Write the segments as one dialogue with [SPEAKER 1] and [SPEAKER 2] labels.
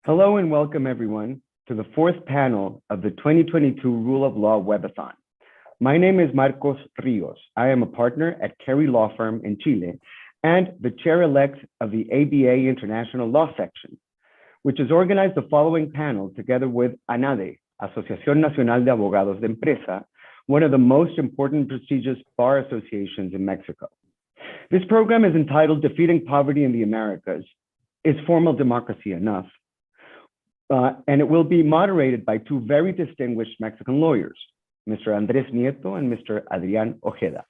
[SPEAKER 1] Hello and welcome everyone to the fourth panel of the 2022 Rule of Law Webathon. My name is Marcos Rios. I am a partner at Carey Law Firm in Chile and the chair-elect of the ABA International Law Section, which has organized the following panel together with ANADE, Asociación Nacional de Abogados de Empresa, one of the most important prestigious bar associations in Mexico. This program is entitled Defeating Poverty in the Americas. Is Formal Democracy Enough? And it will be moderated by two very distinguished Mexican lawyers, Mr. Andrés Nieto and Mr. Adrián Ojeda.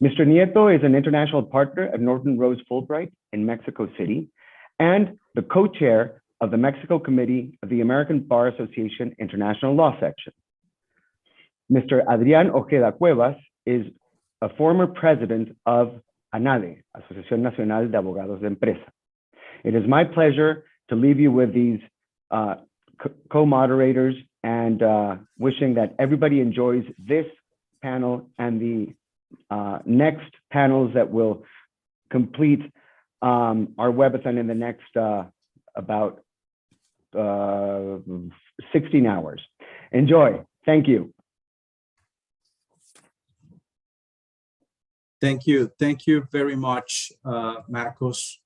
[SPEAKER 1] Mr. Nieto is an international partner at Norton Rose Fulbright in Mexico City and the co-chair of the Mexico Committee of the American Bar Association International Law Section. Mr. Adrián Ojeda Cuevas is a former president of ANADE, Asociación Nacional de Abogados de Empresa. It is my pleasure to leave you with these co-moderators and wishing that everybody enjoys this panel and the next panels that will complete our webathon in the next about 16 hours. Enjoy. Thank you.
[SPEAKER 2] Thank you. Thank you very much, Marcos.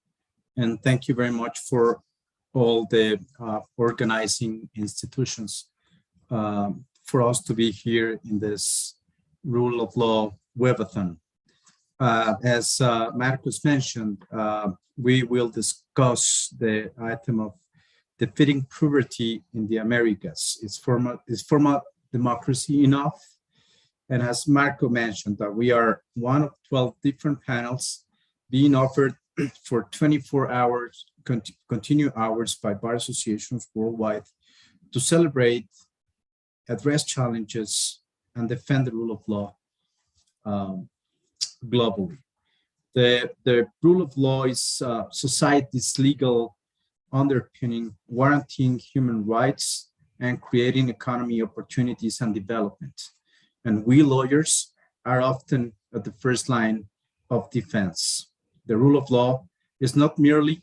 [SPEAKER 2] And thank you very much for all the organizing institutions for us to be here in this Rule of Law Webathon. As Marcos mentioned, we will discuss the item of defeating poverty in the Americas. Is formal democracy enough? And as Marco mentioned, we are one of 12 different panels being offered for 24 hours, continue hours by bar associations worldwide to celebrate, address challenges, and defend the rule of law globally. The rule of law is society's legal underpinning, warranting human rights and creating economy opportunities and development. And we lawyers are often at the first line of defense. The rule of law is not merely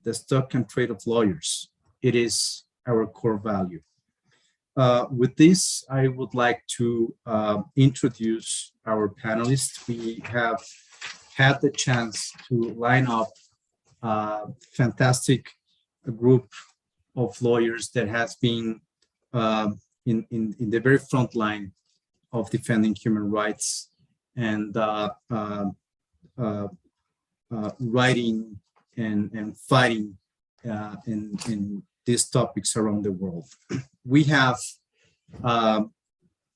[SPEAKER 2] the stock and trade of lawyers. It is our core value. With this, I would like to introduce our panelists. We have had the chance to line up a fantastic group of lawyers that has been in the very front line of defending human rights and writing and fighting in these topics around the world. We have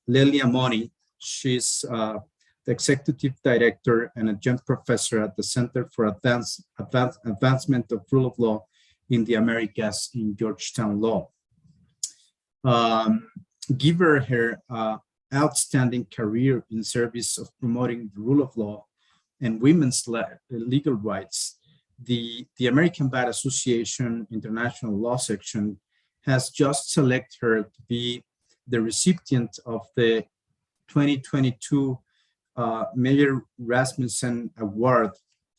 [SPEAKER 2] Lelia Moni. She's the executive director and adjunct professor at the Center for Advancement of Rule of Law in the Americas in Georgetown Law. Given her outstanding career in service of promoting the rule of law and women's legal rights, the American Bar Association International Law Section has just selected her to be the recipient of the 2022 Mayor Rasmussen Award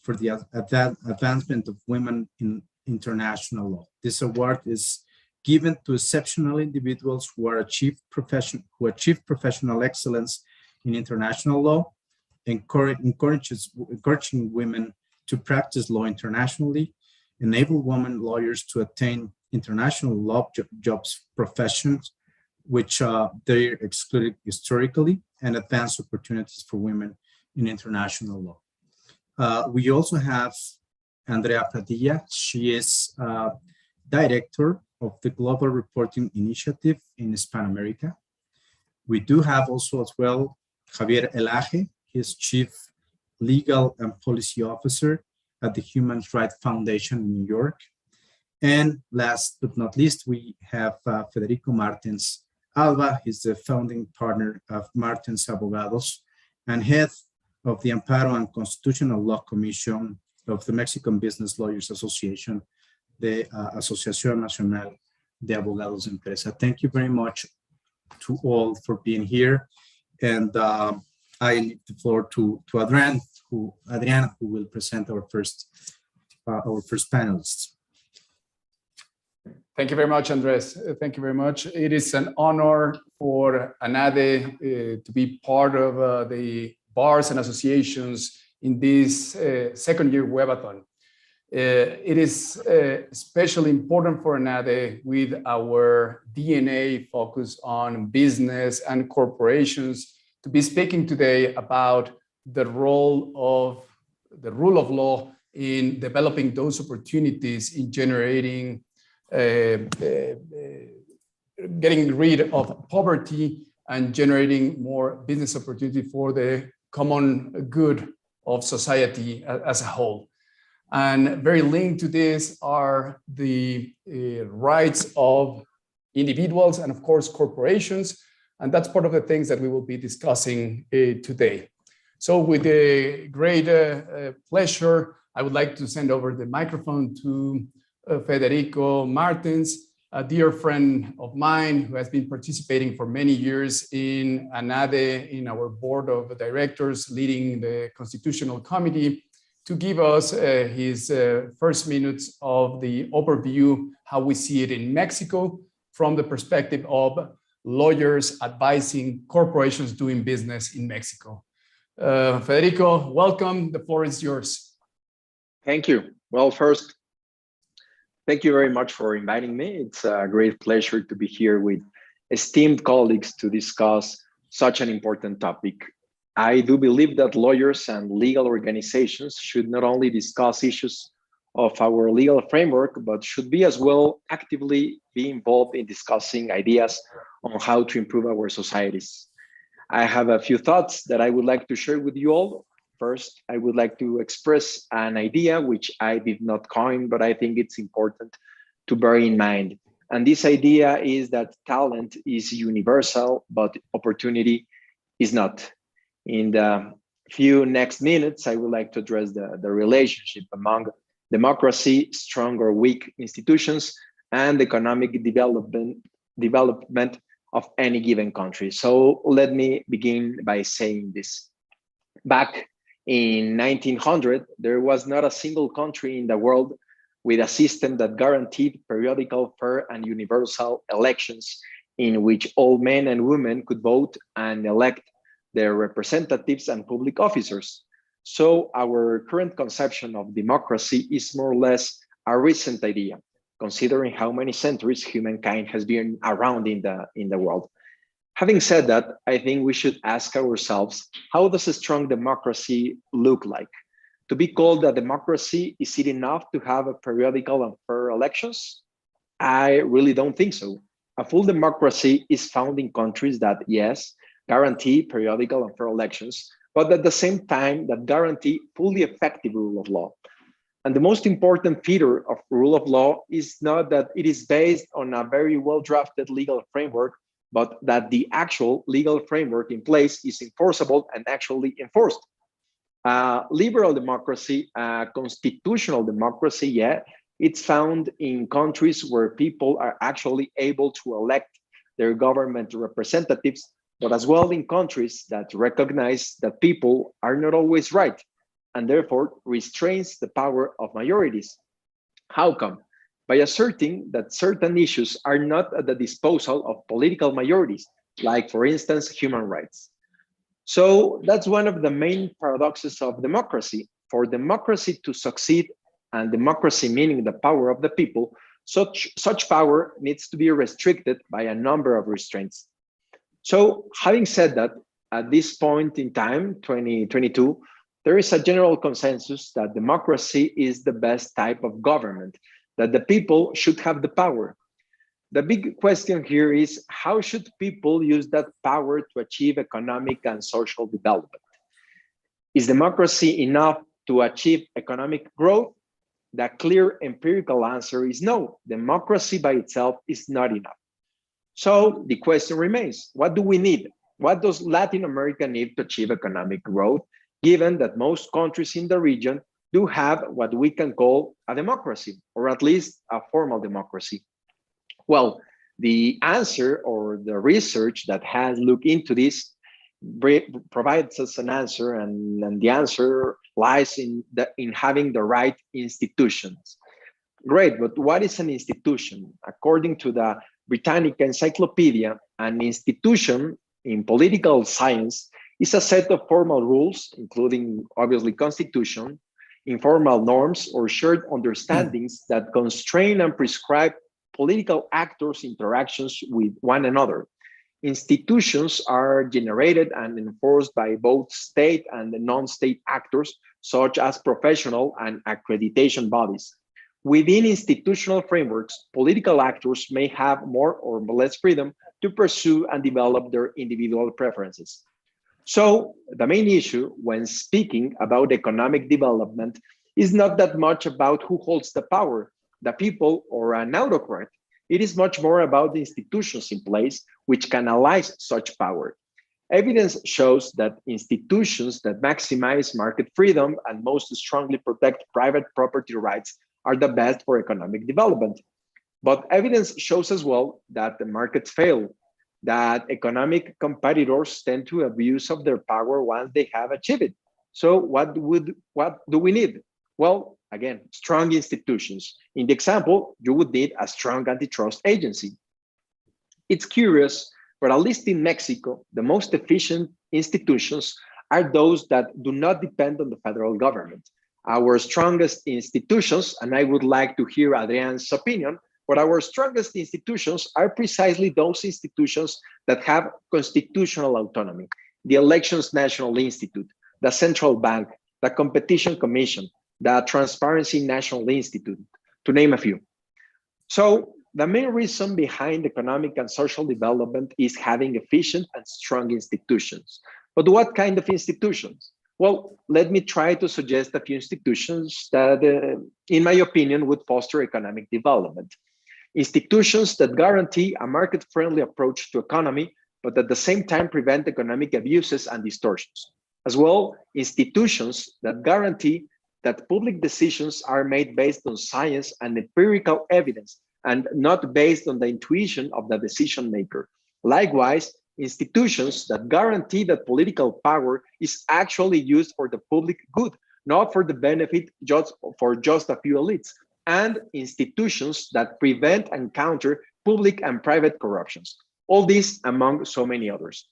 [SPEAKER 2] for the advancement of women in international law. This award is given to exceptional individuals who achieve professional excellence in international law, encouraging women to practice law internationally, enable women lawyers to attain international law jobs professions, which they're excluded historically, and advance opportunities for women in international law. We also have Andrea Padilla. She is director of the Global Reporting Initiative in Hispanoamerica. We do have also as well Javier Elaje. His chief legal and policy officer at the Human Rights Foundation in New York. And last but not least, we have Federico Martins Alba. He's the founding partner of Martins Abogados and head of the Amparo and Constitutional Law Commission of the Mexican Business Lawyers Association, the Asociación Nacional de Abogados de Empresa. Thank you very much to all for being here. And I leave the floor to Adrián, who will present our first panelists.
[SPEAKER 3] Thank you very much, Andres. Thank you very much. It is an honor for ANADE to be part of the bars and associations in this second year webathon. It is especially important for ANADE with our DNA focus on business and corporations to be speaking today about the role of the rule of law in developing those opportunities in generating getting rid of poverty and generating more business opportunity for the common good of society as a whole. And very linked to this are the rights of individuals and of course corporations. And that's part of the things that we will be discussing today. So with a great pleasure, I would like to send over the microphone to Federico Martins, a dear friend of mine who has been participating for many years in ANADE, in our board of directors, leading the Constitutional Committee, to give us his first minutes of the overview, how we see it in Mexico from the perspective of lawyers advising corporations doing business in Mexico. Federico, welcome. The floor is yours.
[SPEAKER 4] Thank you. Well, first, thank you very much for inviting me. It's a great pleasure to be here with esteemed colleagues to discuss such an important topic. I do believe that lawyers and legal organizations should not only discuss issues of our legal framework, but should be as well actively be involved in discussing ideas on how to improve our societies. I have a few thoughts that I would like to share with you all. First, I would like to express an idea which I did not coin, but I think it's important to bear in mind. And this idea is that talent is universal, but opportunity is not. In the few next minutes, I would like to address the relationship among democracy, strong or weak institutions, and economic development of any given country. So let me begin by saying this. Back in 1900, there was not a single country in the world with a system that guaranteed periodical, fair, and universal elections in which all men and women could vote and elect their representatives and public officers. So our current conception of democracy is more or less a recent idea, considering how many centuries humankind has been around in the world. Having said that, I think we should ask ourselves, how does a strong democracy look like? To be called a democracy, is it enough to have a periodical and fair elections? I really don't think so. A full democracy is found in countries that, yes, guarantee periodical and fair elections, but at the same time that guarantee fully effective rule of law. And the most important feature of rule of law is not that it is based on a very well-drafted legal framework, but that the actual legal framework in place is enforceable and actually enforced. Liberal democracy, constitutional democracy, yeah, it's found in countries where people are actually able to elect their government representatives, but as well in countries that recognize that people are not always right, and therefore restrains the power of majorities. How come? By asserting that certain issues are not at the disposal of political majorities, like for instance, human rights. So that's one of the main paradoxes of democracy. For democracy to succeed, and democracy meaning the power of the people, such power needs to be restricted by a number of restraints. So having said that, at this point in time, 2022, there is a general consensus that democracy is the best type of government, that the people should have the power. The big question here is, how should people use that power to achieve economic and social development? Is democracy enough to achieve economic growth? The clear empirical answer is no. Democracy by itself is not enough. So the question remains, what do we need? What does Latin America need to achieve economic growth, given that most countries in the region do have what we can call a democracy, or at least a formal democracy? Well, the answer, or the research that has looked into this, provides us an answer, and the answer lies in having the right institutions. Great, but what is an institution? According to the Britannica Encyclopedia, an institution in political science is a set of formal rules, including obviously constitution, informal norms, or shared understandings that constrain and prescribe political actors' interactions with one another. Institutions are generated and enforced by both state and non-state actors, such as professional and accreditation bodies. Within institutional frameworks, political actors may have more or less freedom to pursue and develop their individual preferences. So the main issue when speaking about economic development is not that much about who holds the power, the people or an autocrat. It is much more about the institutions in place which canalize such power. Evidence shows that institutions that maximize market freedom and most strongly protect private property rights are the best for economic development. But evidence shows as well that the markets fail, that economic competitors tend to abuse of their power once they have achieved it. So what do we need? Well, again, strong institutions. In the example, you would need a strong antitrust agency. It's curious, but at least in Mexico, the most efficient institutions are those that do not depend on the federal government. Our strongest institutions, and I would like to hear Adrian's opinion, but our strongest institutions are precisely those institutions that have constitutional autonomy. The Elections National Institute, the Central Bank, the Competition Commission, the Transparency National Institute, to name a few. So the main reason behind economic and social development is having efficient and strong institutions. But what kind of institutions? Well, let me try to suggest a few institutions that, in my opinion, would foster economic development. Institutions that guarantee a market-friendly approach to economy, but at the same time prevent economic abuses and distortions. As well, institutions that guarantee that public decisions are made based on science and empirical evidence and not based on the intuition of the decision maker. Likewise, institutions that guarantee that political power is actually used for the public good, not for the benefit for just a few elites, and institutions that prevent and counter public and private corruptions. All this among so many others.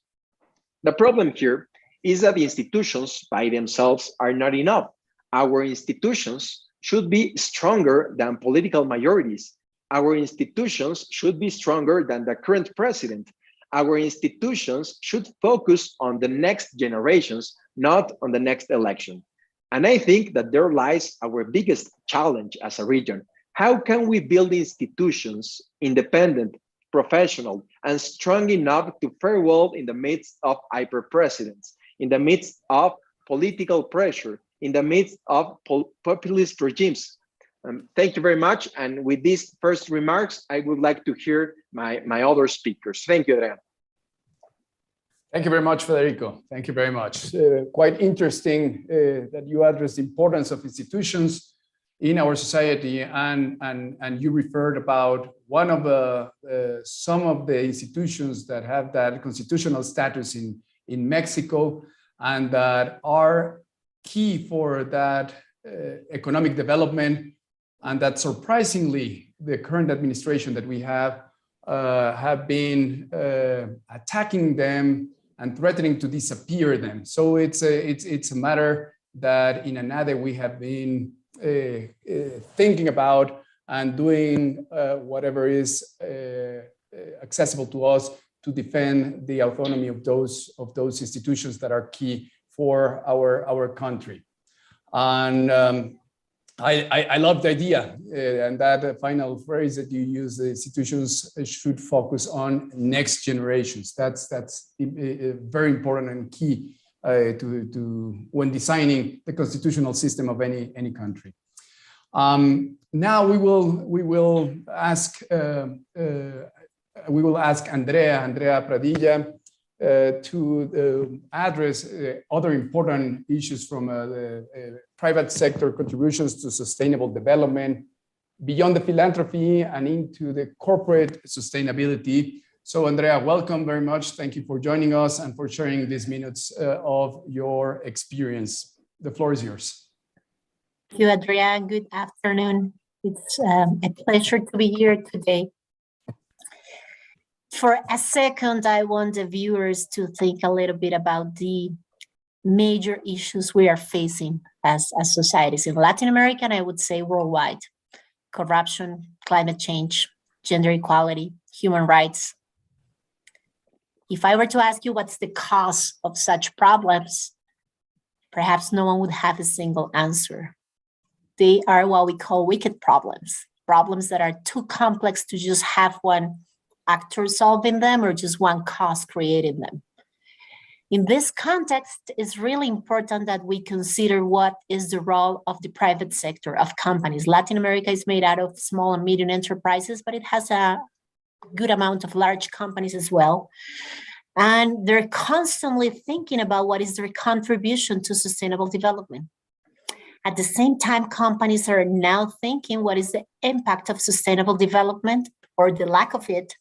[SPEAKER 4] The problem here is that the institutions by themselves are not enough. Our institutions should be stronger than political majorities. Our institutions should be stronger than the current president. Our institutions should focus on the next generations, not on the next election. And I think that there lies our biggest challenge as a region. How can we build institutions independent, professional, and strong enough to fare well in the midst of hyper-presidents, in the midst of political pressure, in the midst of populist regimes? Thank you very much. And with these first remarks, I would like to hear my other speakers. Thank you, Adrian.
[SPEAKER 3] Thank you very much, Federico. Thank you very much. Quite interesting that you address the importance of institutions in our society, and you referred about one of some of the institutions that have that constitutional status in Mexico and that are key for that economic development, and that surprisingly the current administration that we have been attacking them and threatening to disappear them. So it's a matter that in ANADE we have been thinking about and doing whatever is accessible to us to defend the autonomy of those institutions that are key for our country. And I love the idea and that final phrase that you use, the institutions should focus on next generations. That's very important and key to when designing the constitutional system of any country. Now we will ask Andrea Pradilla to address other important issues from the private sector contributions to sustainable development, beyond the philanthropy and into the corporate sustainability. So Andrea, welcome very much. Thank you for joining us and for sharing these minutes of your experience. The floor is yours.
[SPEAKER 5] Thank you, Adrian. Good afternoon. It's a pleasure to be here today. For a second, I want the viewers to think a little bit about the major issues we are facing as societies in Latin America, and I would say worldwide: corruption, climate change, gender equality, human rights. If I were to ask you what's the cause of such problems, perhaps no one would have a single answer. They are what we call wicked problems, problems that are too complex to just have one actor solving them or just one cause creating them. In this context, it's really important that we consider what is the role of the private sector, of companies. Latin America is made out of small and medium enterprises, but it has a good amount of large companies as well. And they're constantly thinking about what is their contribution to sustainable development. At the same time, companies are now thinking what is the impact of sustainable development or the lack of it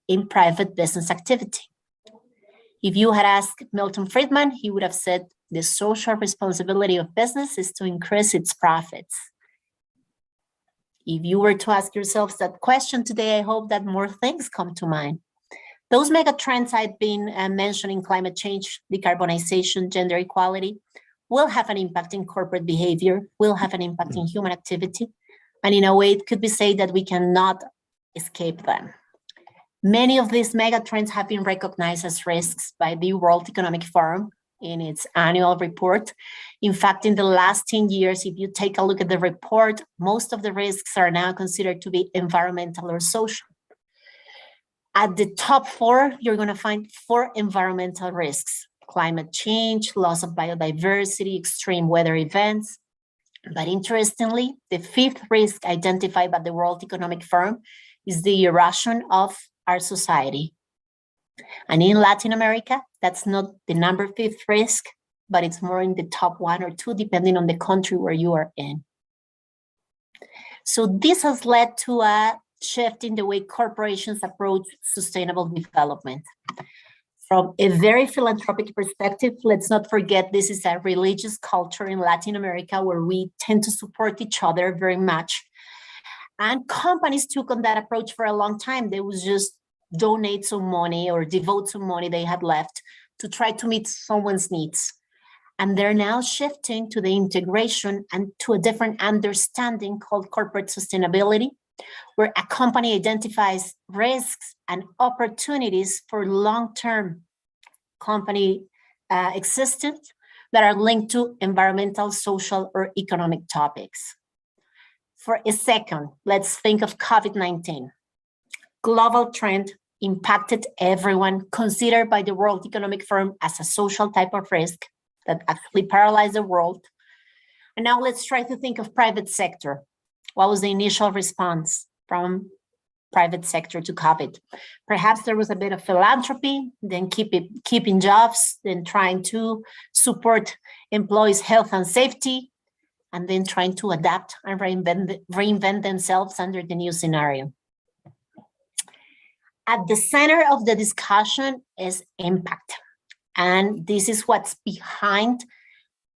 [SPEAKER 5] in private business activity. If you had asked Milton Friedman, he would have said the social responsibility of business is to increase its profits. If you were to ask yourselves that question today, I hope that more things come to mind. Those mega trends I've been mentioning, climate change, decarbonization, gender equality, will have an impact in corporate behavior, will have an impact in human activity. And in a way, it could be said that we cannot escape them. Many of these mega trends have been recognized as risks by the World Economic Forum in its annual report. In fact, in the last 10 years, if you take a look at the report, most of the risks are now considered to be environmental or social. At the top 4, you're going to find 4 environmental risks: climate change, loss of biodiversity, extreme weather events. But interestingly, the 5th risk identified by the World Economic Forum is the erosion of our society. And in Latin America, that's not the number 5th risk, but it's more in the top 1 or 2, depending on the country where you are in. So this has led to a shift in the way corporations approach sustainable development. From a very philanthropic perspective, let's not forget this is a religious culture in Latin America where we tend to support each other very much. And companies took on that approach for a long time. They would just donate some money or devote some money they had left to try to meet someone's needs. And they're now shifting to the integration and to a different understanding called corporate sustainability, where a company identifies risks and opportunities for long-term company existence that are linked to environmental, social, or economic topics. For a second, let's think of COVID-19. Global trend impacted everyone, considered by the World Economic Forum as a social type of risk that actually paralyzed the world. And now let's try to think of private sector. What was the initial response from private sector to COVID? Perhaps there was a bit of philanthropy, then keeping jobs, then trying to support employees' health and safety, and then trying to adapt and reinvent themselves under the new scenario. At the center of the discussion is impact. And this is what's behind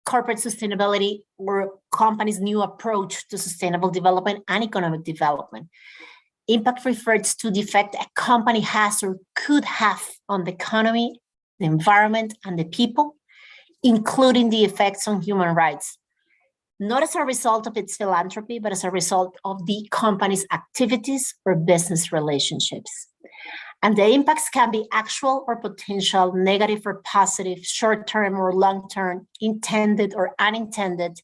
[SPEAKER 5] corporate sustainability or companies' new approach to sustainable development and economic development. Impact refers to the effect a company has or could have on the economy, the environment, and the people, including the effects on human rights, not as a result of its philanthropy, but as a result of the company's activities or business relationships. And the impacts can be actual or potential, negative or positive, short-term or long-term, intended or unintended.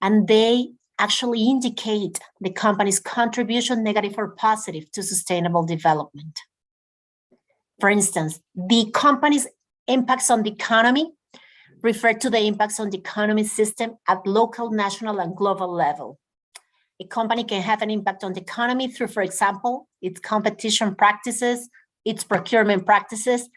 [SPEAKER 5] And they actually indicate the company's contribution, negative or positive, to sustainable development. For instance, the company's impacts on the economy refer to the impacts on the economy system at local, national, and global level. A company can have an impact on the economy through, for example, its competition practices, its procurement practices,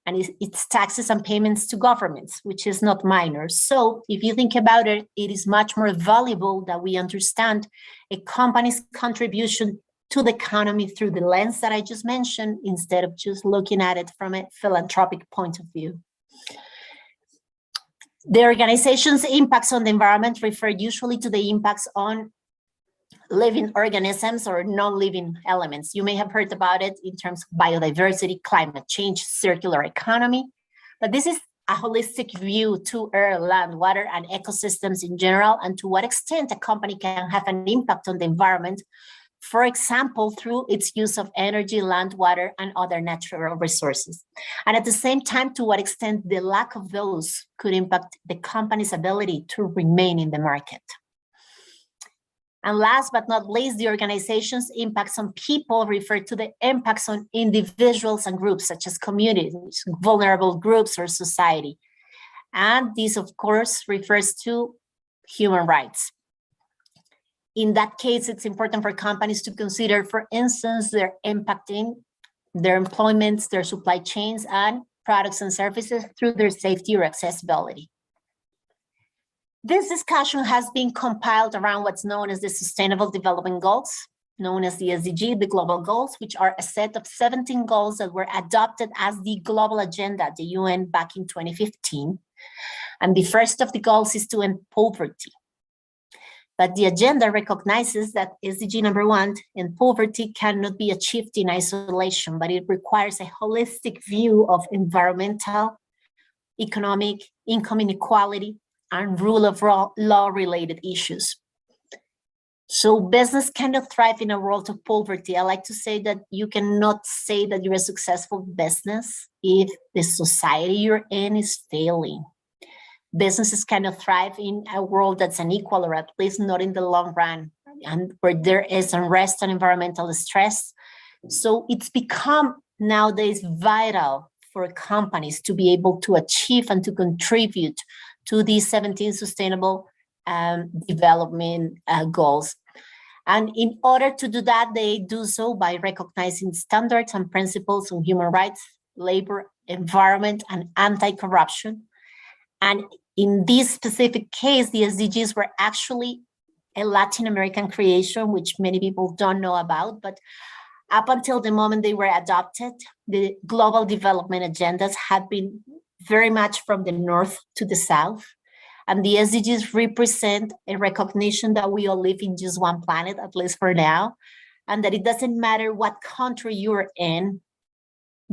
[SPEAKER 5] and its taxes and payments to governments, which is not minor. So if you think about it, it is much more valuable that we understand a company's contribution to the economy through the lens that I just mentioned, instead of just looking at it from a philanthropic point of view. The organization's impacts on the environment refer usually to the impacts on living organisms or non-living elements. You may have heard about it in terms of biodiversity, climate change, circular economy, but this is a holistic view to air, land, water, and ecosystems in general, and to what extent a company can have an impact on the environment, for example, through its use of energy, land, water, and other natural resources. And at the same time, to what extent the lack of those could impact the company's ability to remain in the market. And last but not least, the organization's impacts on people refer to the impacts on individuals and groups, such as communities, vulnerable groups, or society. And this, of course, refers to human rights. In that case, it's important for companies to consider, for instance, their impacting their employments, their supply chains, and products and services through their safety or accessibility. This discussion has been compiled around what's known as the Sustainable Development Goals, known as the SDG, the global goals, which are a set of 17 goals that were adopted as the global agenda at the UN back in 2015. And the first of the goals is to end poverty. But the agenda recognizes that SDG number 1, and poverty cannot be achieved in isolation, but it requires a holistic view of environmental, economic, income inequality, and rule of law related issues. So business cannot thrive in a world of poverty. I like to say that you cannot say that you're a successful business if the society you're in is failing. Businesses cannot thrive in a world that's unequal, or at least not in the long run, and where there is unrest and environmental stress. So it's become nowadays vital for companies to be able to achieve and to contribute to these 17 sustainable development goals. And in order to do that, they do so by recognizing standards and principles on human rights, labor, environment, and anti-corruption. And in this specific case, the SDGs were actually a Latin American creation, which many people don't know about, but up until the moment they were adopted, the global development agendas had been very much from the north to the south. And the SDGs represent a recognition that we all live in just one planet, at least for now, and that it doesn't matter what country you're in,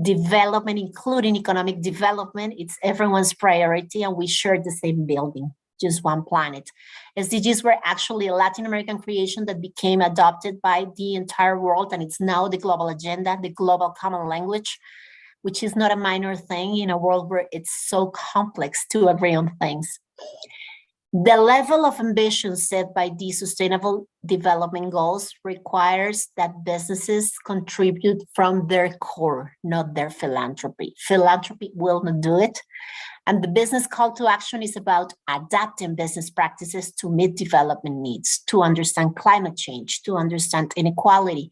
[SPEAKER 5] development, including economic development, it's everyone's priority, and we share the same building, just one planet. SDGs were actually a Latin American creation that became adopted by the entire world, and it's now the global agenda, the global common language, which is not a minor thing in a world where it's so complex to agree on things. The level of ambition set by the Sustainable Development Goals requires that businesses contribute from their core, not their philanthropy. Philanthropy will not do it. And the business call to action is about adapting business practices to meet development needs, to understand climate change, to understand inequality.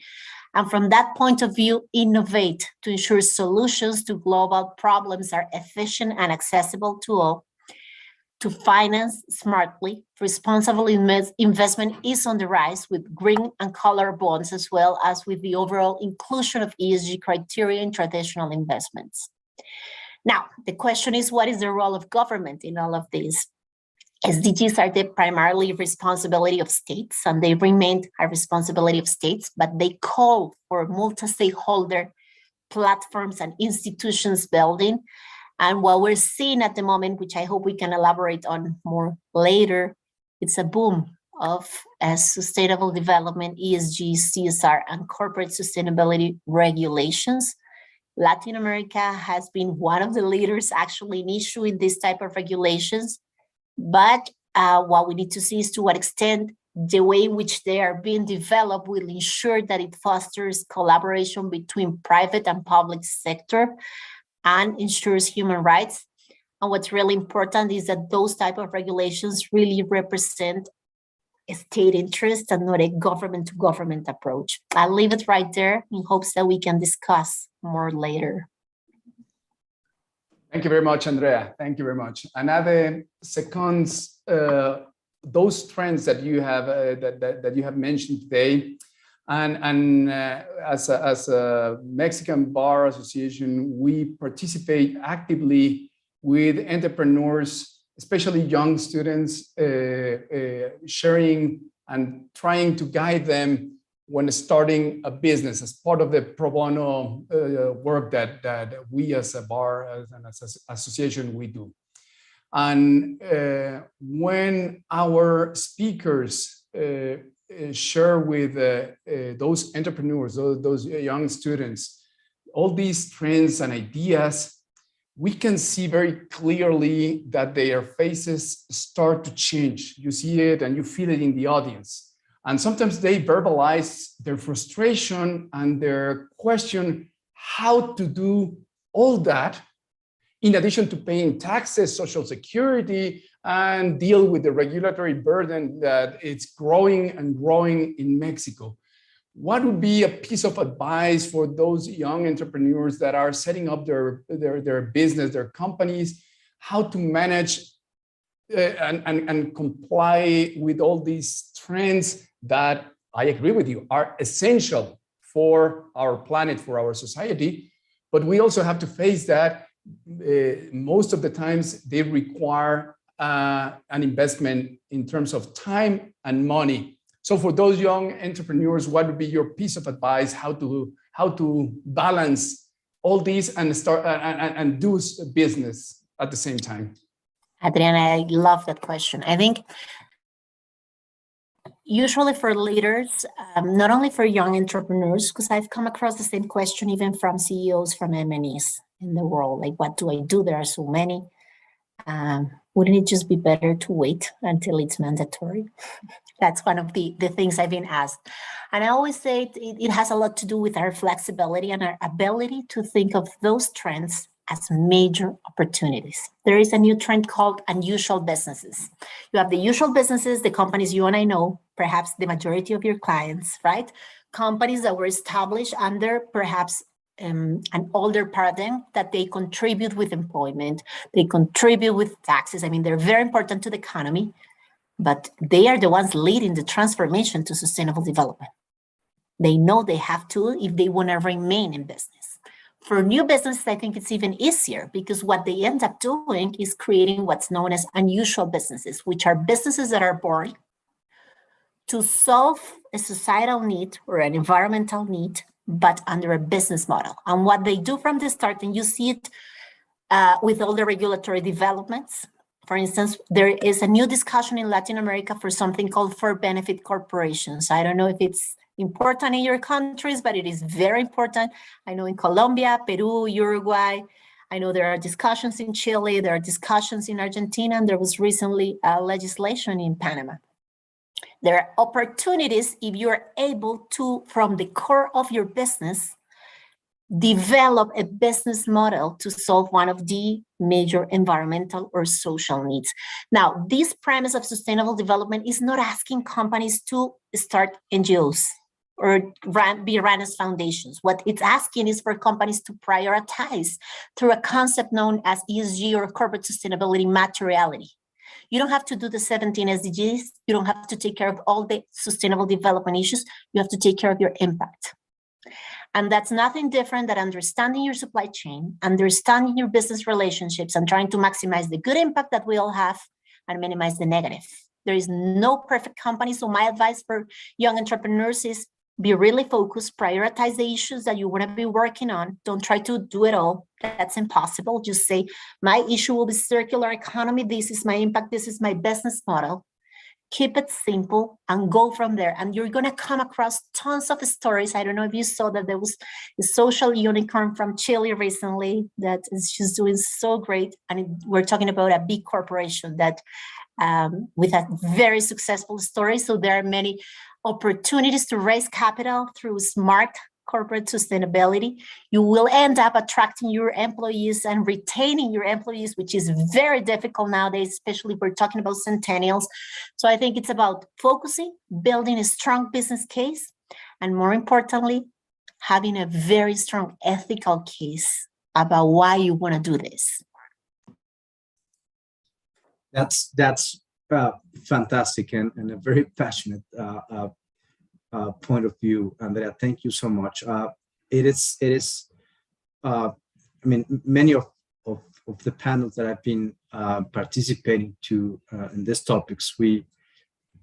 [SPEAKER 5] And from that point of view, innovate to ensure solutions to global problems are efficient and accessible to all. To finance smartly, responsible investment is on the rise with green and color bonds, as well as with the overall inclusion of ESG criteria in traditional investments. Now, the question is, what is the role of government in all of this? SDGs are the primarily responsibility of states, and they remain a responsibility of states, but they call for multi-stakeholder platforms and institutions building. And what we're seeing at the moment, which I hope we can elaborate on more later, it's a boom of sustainable development, ESG, CSR, and corporate sustainability regulations. Latin America has been one of the leaders actually in issuing this type of regulations. But what we need to see is to what extent the way in which they are being developed will ensure that it fosters collaboration between private and public sector and ensures human rights. And what's really important is that those type of regulations really represent a state interest and not a government-to-government approach. I'll leave it right there in hopes that we can discuss more later.
[SPEAKER 3] Thank you very much, Andrea. Thank you very much. Another seconds, those trends that you have that you have mentioned today, and as a Mexican Bar Association, we participate actively with entrepreneurs, especially young students, sharing and trying to guide them when starting a business as part of the pro bono work that we as a bar, as an association, we do. And when our speakers share with those entrepreneurs, those young students, all these trends and ideas, we can see very clearly that their faces start to change. You see it and you feel it in the audience. And sometimes they verbalize their frustration and their question how to do all that in addition to paying taxes, social security, and deal with the regulatory burden that it's growing and growing in Mexico. What would be a piece of advice for those young entrepreneurs that are setting up their business, their companies, how to manage and comply with all these trends that, I agree with you, are essential for our planet, for our society, but we also have to face that most of the times they require an investment in terms of time and money. So for those young entrepreneurs, what would be your piece of advice, how to balance all these and start and do business at the same time?
[SPEAKER 5] Adriana, I love that question. I think usually for leaders, not only for young entrepreneurs, because I've come across the same question even from CEOs from M&Es in the world, like, what do I do? There are so many. Wouldn't it just be better to wait until it's mandatory? That's one of the things I've been asked. And I always say it has a lot to do with our flexibility and our ability to think of those trends as major opportunities. There is a new trend called unusual businesses. You have the usual businesses, the companies you and I know, perhaps the majority of your clients, right? Companies that were established under perhaps an older paradigm, that they contribute with employment, they contribute with taxes. I mean, they're very important to the economy, but they are the ones leading the transformation to sustainable development. They know they have to if they want to remain in business. For new businesses, I think it's even easier, because what they end up doing is creating what's known as unusual businesses, which are businesses that are born to solve a societal need or an environmental need, but under a business model. And what they do from the start, and you see it with all the regulatory developments. For instance, there is a new discussion in Latin America for something called for-benefit corporations. I don't know if it's important in your countries, but it is very important. I know in Colombia, Peru, Uruguay, I know there are discussions in Chile, there are discussions in Argentina, and there was recently legislation in Panama. There are opportunities if you're able to, from the core of your business, develop a business model to solve one of the major environmental or social needs. Now, this premise of sustainable development is not asking companies to start NGOs or be run as foundations. What it's asking is for companies to prioritize through a concept known as ESG, or corporate sustainability materiality. You don't have to do the 17 SDGs. You don't have to take care of all the sustainable development issues. You have to take care of your impact. And that's nothing different than understanding your supply chain, understanding your business relationships, and trying to maximize the good impact that we all have and minimize the negative. There is no perfect company. So my advice for young entrepreneurs is be really focused, prioritize the issues that you want to be working on. Don't try to do it all. That's impossible. Just say, my issue will be circular economy. This is my impact. This is my business model. Keep it simple and go from there. And you're going to come across tons of stories. I don't know if you saw that there was a social unicorn from Chile recently that is just doing so great. And we're talking about a big corporation that with a very successful story. So there are many opportunities to raise capital through smart corporate sustainability. You will end up attracting your employees and retaining your employees, which is very difficult nowadays, especially if we're talking about centennials. So I think it's about focusing, building a strong business case, and more importantly, having a very strong ethical case about why you want to do this.
[SPEAKER 2] That's fantastic and a very passionate point of view, Andrea. Thank you so much. It is. I mean, many of the panels that I've been participating to in these topics, we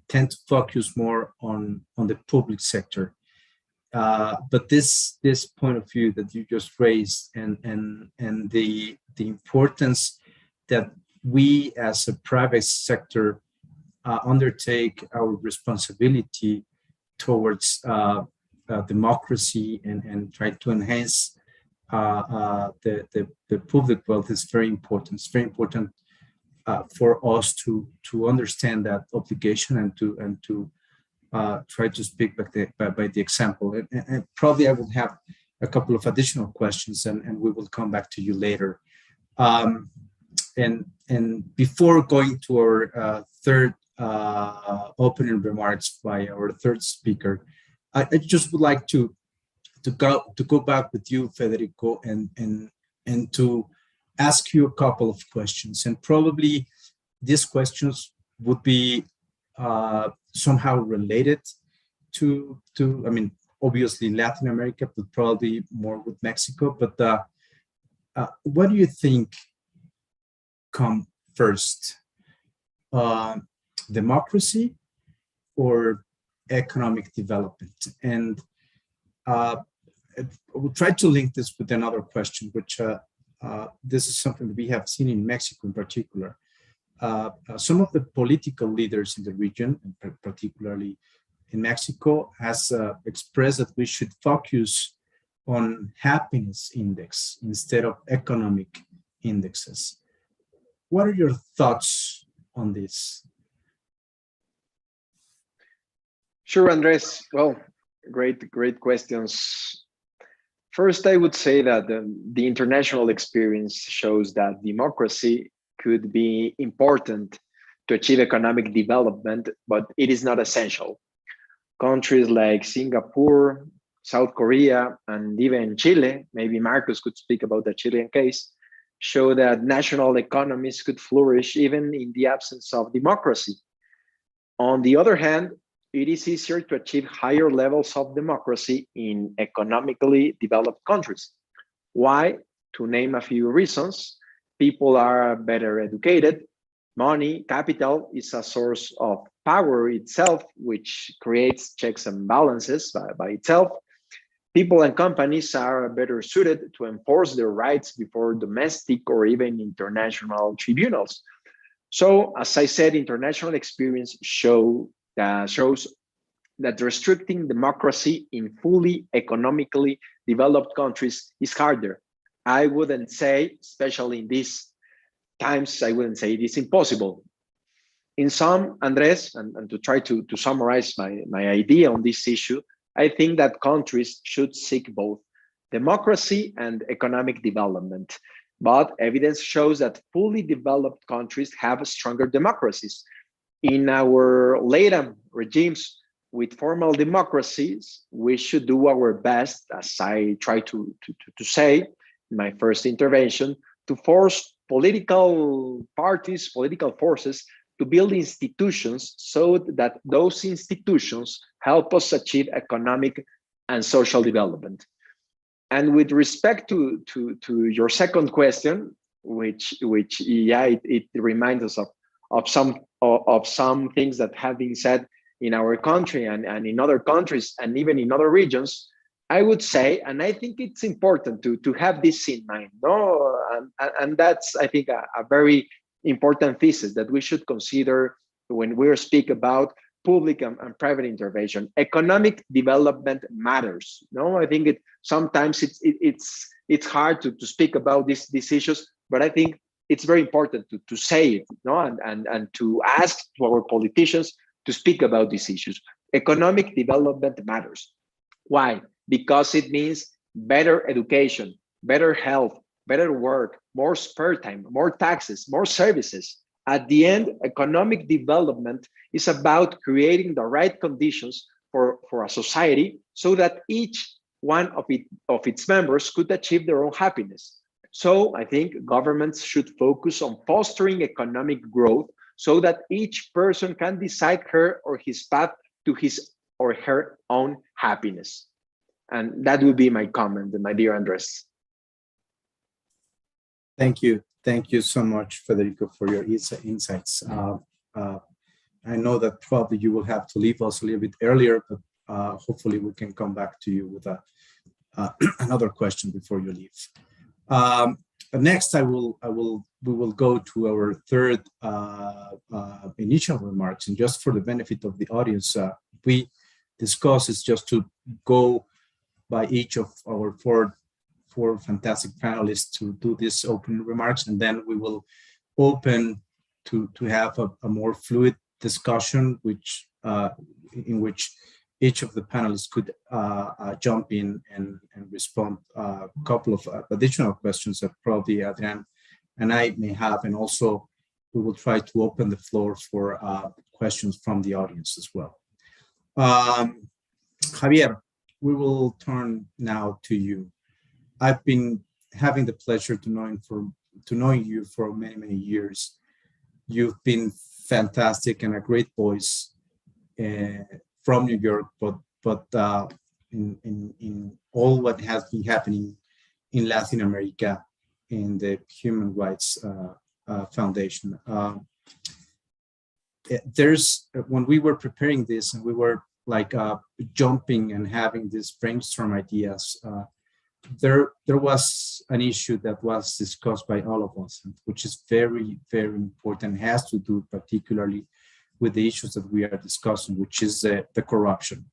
[SPEAKER 2] tend to focus more on the public sector. But this point of view that you just raised, and the importance that we as a private sector undertake our responsibility towards democracy and try to enhance the public wealth is very important. It's very important for us to understand that obligation and to try to speak by the example. And probably I will have a couple of additional questions, and we will come back to you later. And before going to our third opening remarks by our third speaker, I just would like to go back with you, Federico, and to ask you a couple of questions. And probably these questions would be somehow related to I mean, obviously Latin America, but probably more with Mexico. But what do you think come first, democracy or economic development? And I will try to link this with another question, which this is something that we have seen in Mexico in particular. Some of the political leaders in the region, and particularly in Mexico, has expressed that we should focus on happiness index instead of economic indexes. What are your thoughts on this?
[SPEAKER 4] Sure, Andres. Well, great questions. First, I would say that the international experience shows that democracy could be important to achieve economic development, but it is not essential. Countries like Singapore, South Korea, and even Chile, maybe Marcos could speak about the Chilean case, show that national economies could flourish even in the absence of democracy. On the other hand, it is easier to achieve higher levels of democracy in economically developed countries. Why? To name a few reasons: people are better educated, money, capital is a source of power itself, which creates checks and balances by itself. People and companies are better suited to enforce their rights before domestic or even international tribunals. So, as I said, international experience shows that restricting democracy in fully economically developed countries is harder. I wouldn't say, especially in these times, I wouldn't say it is impossible. In sum, Andres, and to try to summarize my idea on this issue, I think that countries should seek both democracy and economic development. But evidence shows that fully developed countries have stronger democracies. In our later regimes with formal democracies, we should do our best, as I try to say in my first intervention, to force political parties, political forces to build institutions so that those institutions help us achieve economic and social development. And with respect to your second question, which yeah, it reminds us of some things that have been said in our country and in other countries and even in other regions, I would say, and I think it's important to have this in mind, no? And that's, I think, a very important thesis that we should consider when we speak about public and private intervention. Economic development matters. No, I think sometimes it's hard to speak about these issues, but I think it's very important to say it, no, and to ask to our politicians to speak about these issues. Economic development matters. Why? Because it means better education, better health, better work, more spare time, more taxes, more services. At the end, economic development is about creating the right conditions for a society so that each one of its members could achieve their own happiness. So I think governments should focus on fostering economic growth so that each person can decide her or his path to his or her own happiness. And that would be my comment, my dear Andres.
[SPEAKER 2] Thank you. Thank you so much, Federico, for your insights. I know that probably you will have to leave us a little bit earlier, but hopefully we can come back to you with another question before you leave. Next, we will go to our third initial remarks, and just for the benefit of the audience, we discuss is just to go by each of our four fantastic panelists to do these opening remarks, and then we will open to have a more fluid discussion, in which each of the panelists could jump in and respond a couple of additional questions that probably Adrian and I may have, and also we will try to open the floor for questions from the audience as well. Javier, we will turn now to you. I've been having the pleasure to knowing you for many, many years. You've been fantastic and a great voice from New York, but in all what has been happening in Latin America in the Human Rights Foundation. When we were preparing this and we were like jumping and having these brainstorm ideas, there was an issue that was discussed by all of us, which is very, very important, has to do particularly with the issues that we are discussing, which is the corruption,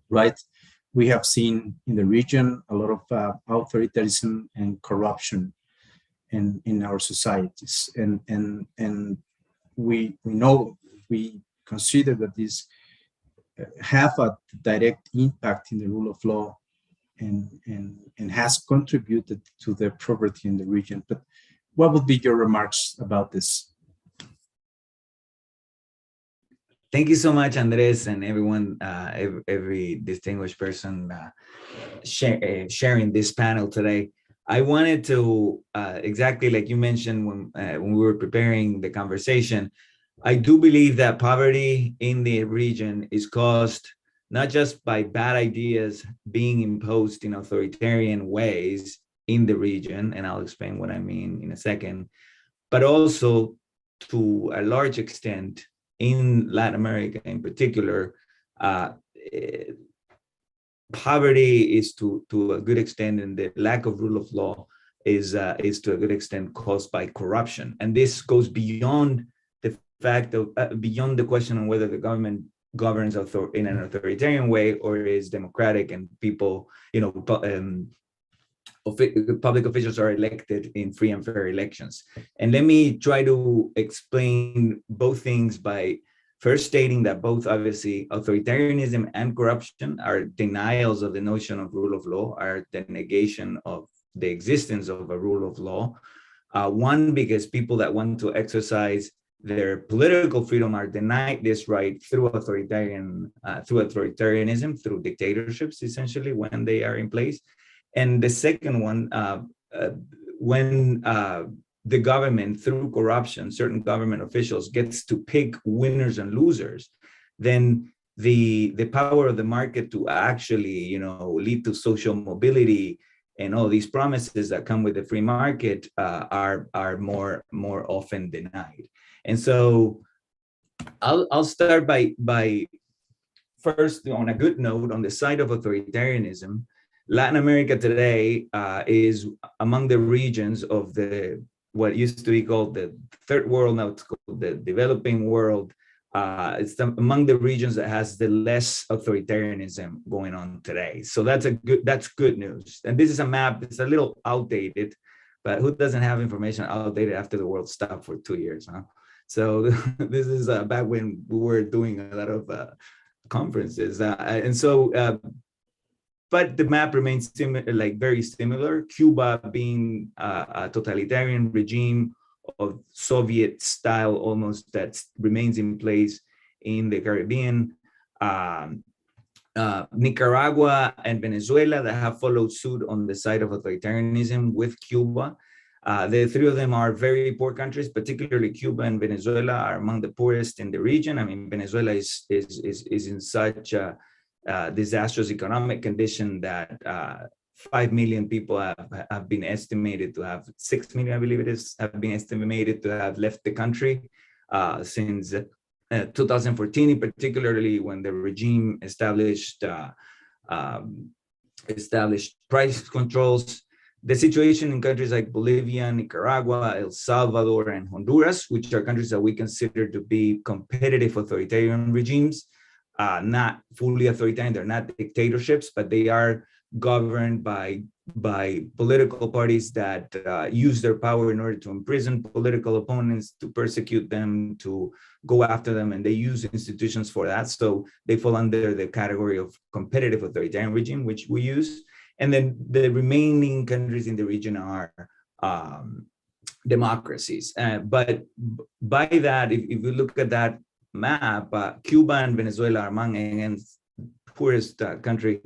[SPEAKER 2] right? We have seen in the region a lot of authoritarianism and corruption in our societies, and we know, we consider that these have a direct impact in the rule of law and has contributed to the poverty in the region. But what would be your remarks about this?
[SPEAKER 6] Thank you so much, Andres, and everyone, every distinguished person sharing this panel today. I wanted to, exactly like you mentioned when we were preparing the conversation, I do believe that poverty in the region is caused not just by bad ideas being imposed in authoritarian ways in the region, and I'll explain what I mean in a second, but also to a large extent in Latin America in particular, poverty is to a good extent, and the lack of rule of law is to a good extent caused by corruption. And this goes beyond the fact of, beyond the question on whether the government governs in an authoritarian way or is democratic and people, public officials are elected in free and fair elections. And let me try to explain both things by first stating that both obviously authoritarianism and corruption are denials of the notion of rule of law, are the negation of the existence of a rule of law. One, because people that want to exercise their political freedom are denied this right through authoritarianism, through dictatorships, essentially, when they are in place. And the second one, when the government, through corruption, certain government officials gets to pick winners and losers, then the power of the market to actually, lead to social mobility and all these promises that come with the free market are more often denied. And so I'll start by first, on a good note, on the side of authoritarianism. Latin America today is among the regions of what used to be called the third world, now it's called the developing world. It's among the regions that has the less authoritarianism going on today. So that's good news. And this is a map. It's a little outdated, but who doesn't have information outdated after the world stopped for 2 years, huh? So this is back when we were doing a lot of conferences, and so. But the map remains very similar. Cuba being a totalitarian regime of Soviet style almost that remains in place in the Caribbean. Nicaragua and Venezuela that have followed suit on the side of authoritarianism with Cuba. The three of them are very poor countries, particularly Cuba and Venezuela are among the poorest in the region. I mean, Venezuela is in such a disastrous economic condition that 5 million people have been estimated to have, 6 million, I believe it is, have been estimated to have left the country since 2014, particularly when the regime established price controls. The situation in countries like Bolivia, Nicaragua, El Salvador, and Honduras, which are countries that we consider to be competitive authoritarian regimes, not fully authoritarian, they're not dictatorships, but they are governed by political parties that use their power in order to imprison political opponents, to persecute them, to go after them, and they use institutions for that. So they fall under the category of competitive authoritarian regime, which we use. And then the remaining countries in the region are democracies. But by that, if you look at that map, Cuba and Venezuela are among the poorest country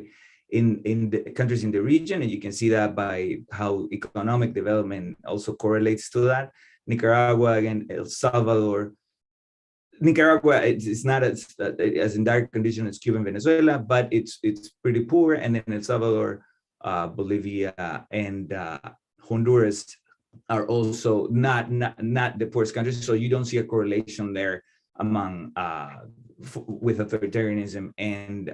[SPEAKER 6] in the countries in the region, and you can see that by how economic development also correlates to that. Nicaragua, again, El Salvador. Nicaragua, it's not as in dire condition as Cuba and Venezuela, but it's pretty poor. And then El Salvador, Bolivia, and Honduras are also not the poorest countries. So you don't see a correlation there among with authoritarianism and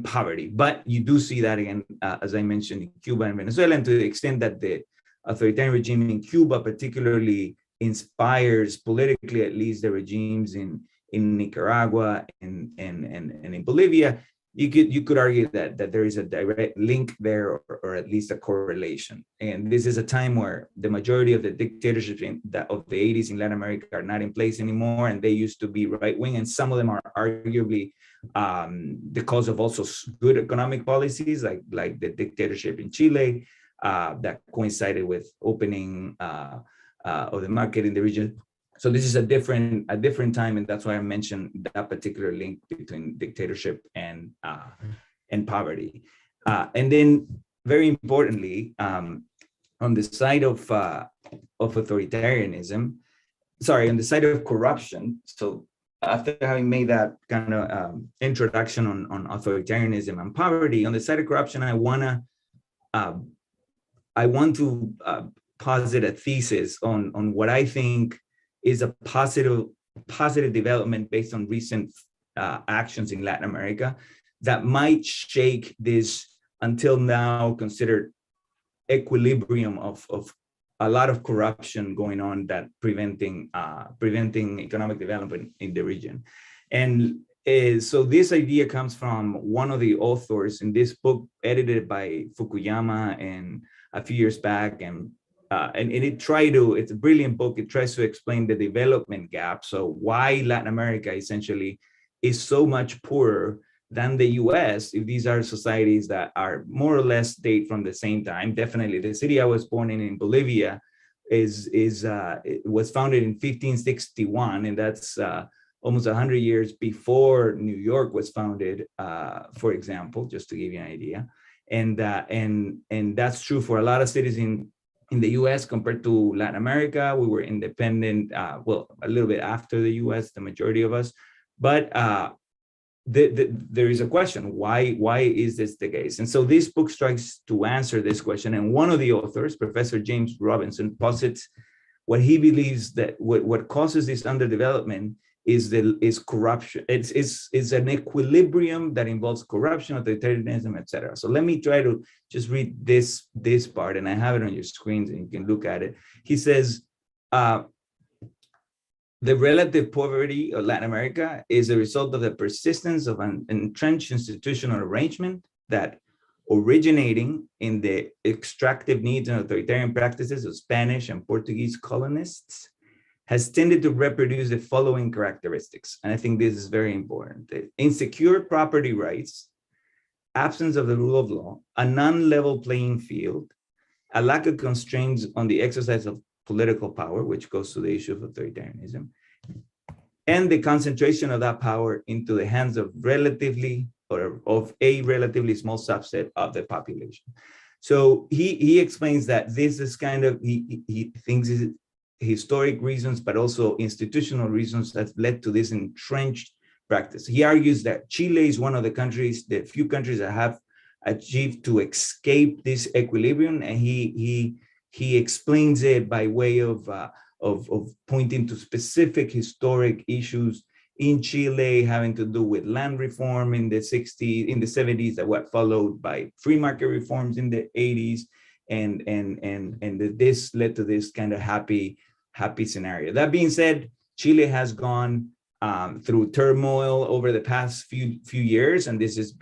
[SPEAKER 6] poverty. But you do see that again, as I mentioned, in Cuba and Venezuela, and to the extent that the authoritarian regime in Cuba particularly inspires, politically at least, the regimes in Nicaragua and in Bolivia, you could argue that there is a direct link there, or at least a correlation. And this is a time where the majority of the dictatorships of the 80s in Latin America are not in place anymore, and they used to be right-wing, and some of them are arguably the cause of also good economic policies, like the dictatorship in Chile that coincided with opening of the market in the region. So this is a different time, and that's why I mentioned that particular link between dictatorship and poverty. And then, very importantly, on the side of authoritarianism, on the side of corruption. So after having made that kind of introduction on authoritarianism and poverty, on the side of corruption, I want to posit a thesis on what I think is a positive development based on recent actions in Latin America that might shake this until now considered equilibrium of a lot of corruption going on that preventing economic development in the region. And so this idea comes from one of the authors in this book, edited by Fukuyama and a few years back, and it's a brilliant book. It tries to explain the development gap. So why Latin America essentially is so much poorer than the US, if these are societies that are more or less date from the same time. Definitely the city I was born in Bolivia it was founded in 1561, and that's almost 100 years before New York was founded, for example, just to give you an idea. And that's true for a lot of cities in the US compared to Latin America. We were independent, a little bit after the US, the majority of us. But there is a question, why is this the case? And so this book tries to answer this question. And one of the authors, Professor James Robinson, posits what he believes that what causes this underdevelopment is corruption. It's an equilibrium that involves corruption, authoritarianism, etc. So let me try to just read this part, and I have it on your screens and you can look at it. He says, the relative poverty of Latin America is a result of the persistence of an entrenched institutional arrangement that, originating in the extractive needs and authoritarian practices of Spanish and Portuguese colonists, has tended to reproduce the following characteristics. And I think this is very important: insecure property rights, absence of the rule of law, a non-level playing field, a lack of constraints on the exercise of political power, which goes to the issue of authoritarianism, and the concentration of that power into the hands of a relatively small subset of the population. So he explains that this is kind of, he thinks is historic reasons, but also institutional reasons that led to this entrenched practice. He argues that Chile is one of the few countries that have achieved to escape this equilibrium, and he explains it by way of of pointing to specific historic issues in Chile having to do with land reform in the 60s, in the 70s, that were followed by free market reforms in the 80s. And this led to this kind of happy scenario. That being said, Chile has gone through turmoil over the past few years, and this is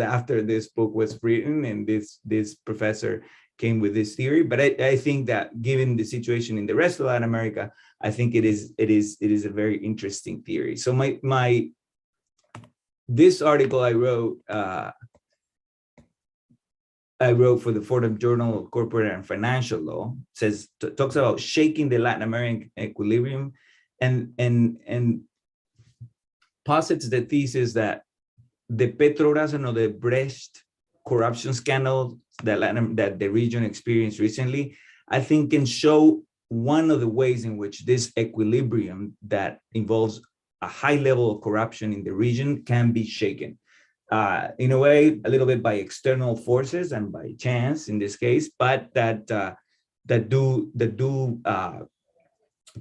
[SPEAKER 6] after this book was written, and this professor came with this theory. But I think that given the situation in the rest of Latin America, I think it is a very interesting theory. So this article I wrote for the Fordham Journal of Corporate and Financial Law talks about shaking the Latin American equilibrium, and posits the thesis that the Petrobras and the Brecht corruption scandal that the region experienced recently, I think can show one of the ways in which this equilibrium that involves a high level of corruption in the region can be shaken. In a way, a little bit by external forces and by chance in this case, but that do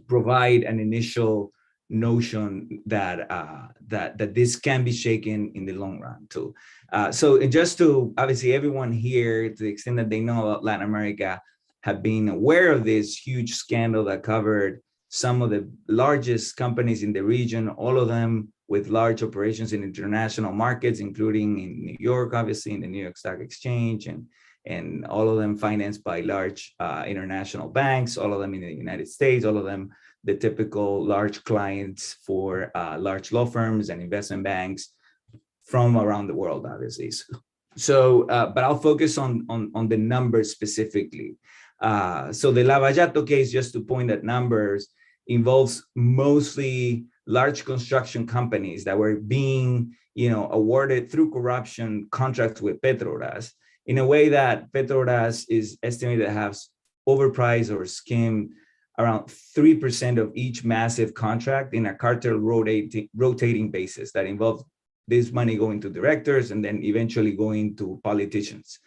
[SPEAKER 6] provide an initial notion that this can be shaken in the long run too. So just to, obviously everyone here, to the extent that they know about Latin America, have been aware of this huge scandal that covered some of the largest companies in the region, all of them with large operations in international markets, including in New York, obviously in the New York Stock Exchange, and all of them financed by large international banks, all of them in the United States, all of them the typical large clients for large law firms and investment banks from around the world, obviously. So, but I'll focus on the numbers specifically. So the Lavallato case, just to point at numbers, involves mostly large construction companies that were being, awarded through corruption contracts with Petrobras in a way that Petrobras is estimated to have overpriced or skimmed around 3% of each massive contract in a cartel rotating basis that involves this money going to directors and then eventually going to politicians.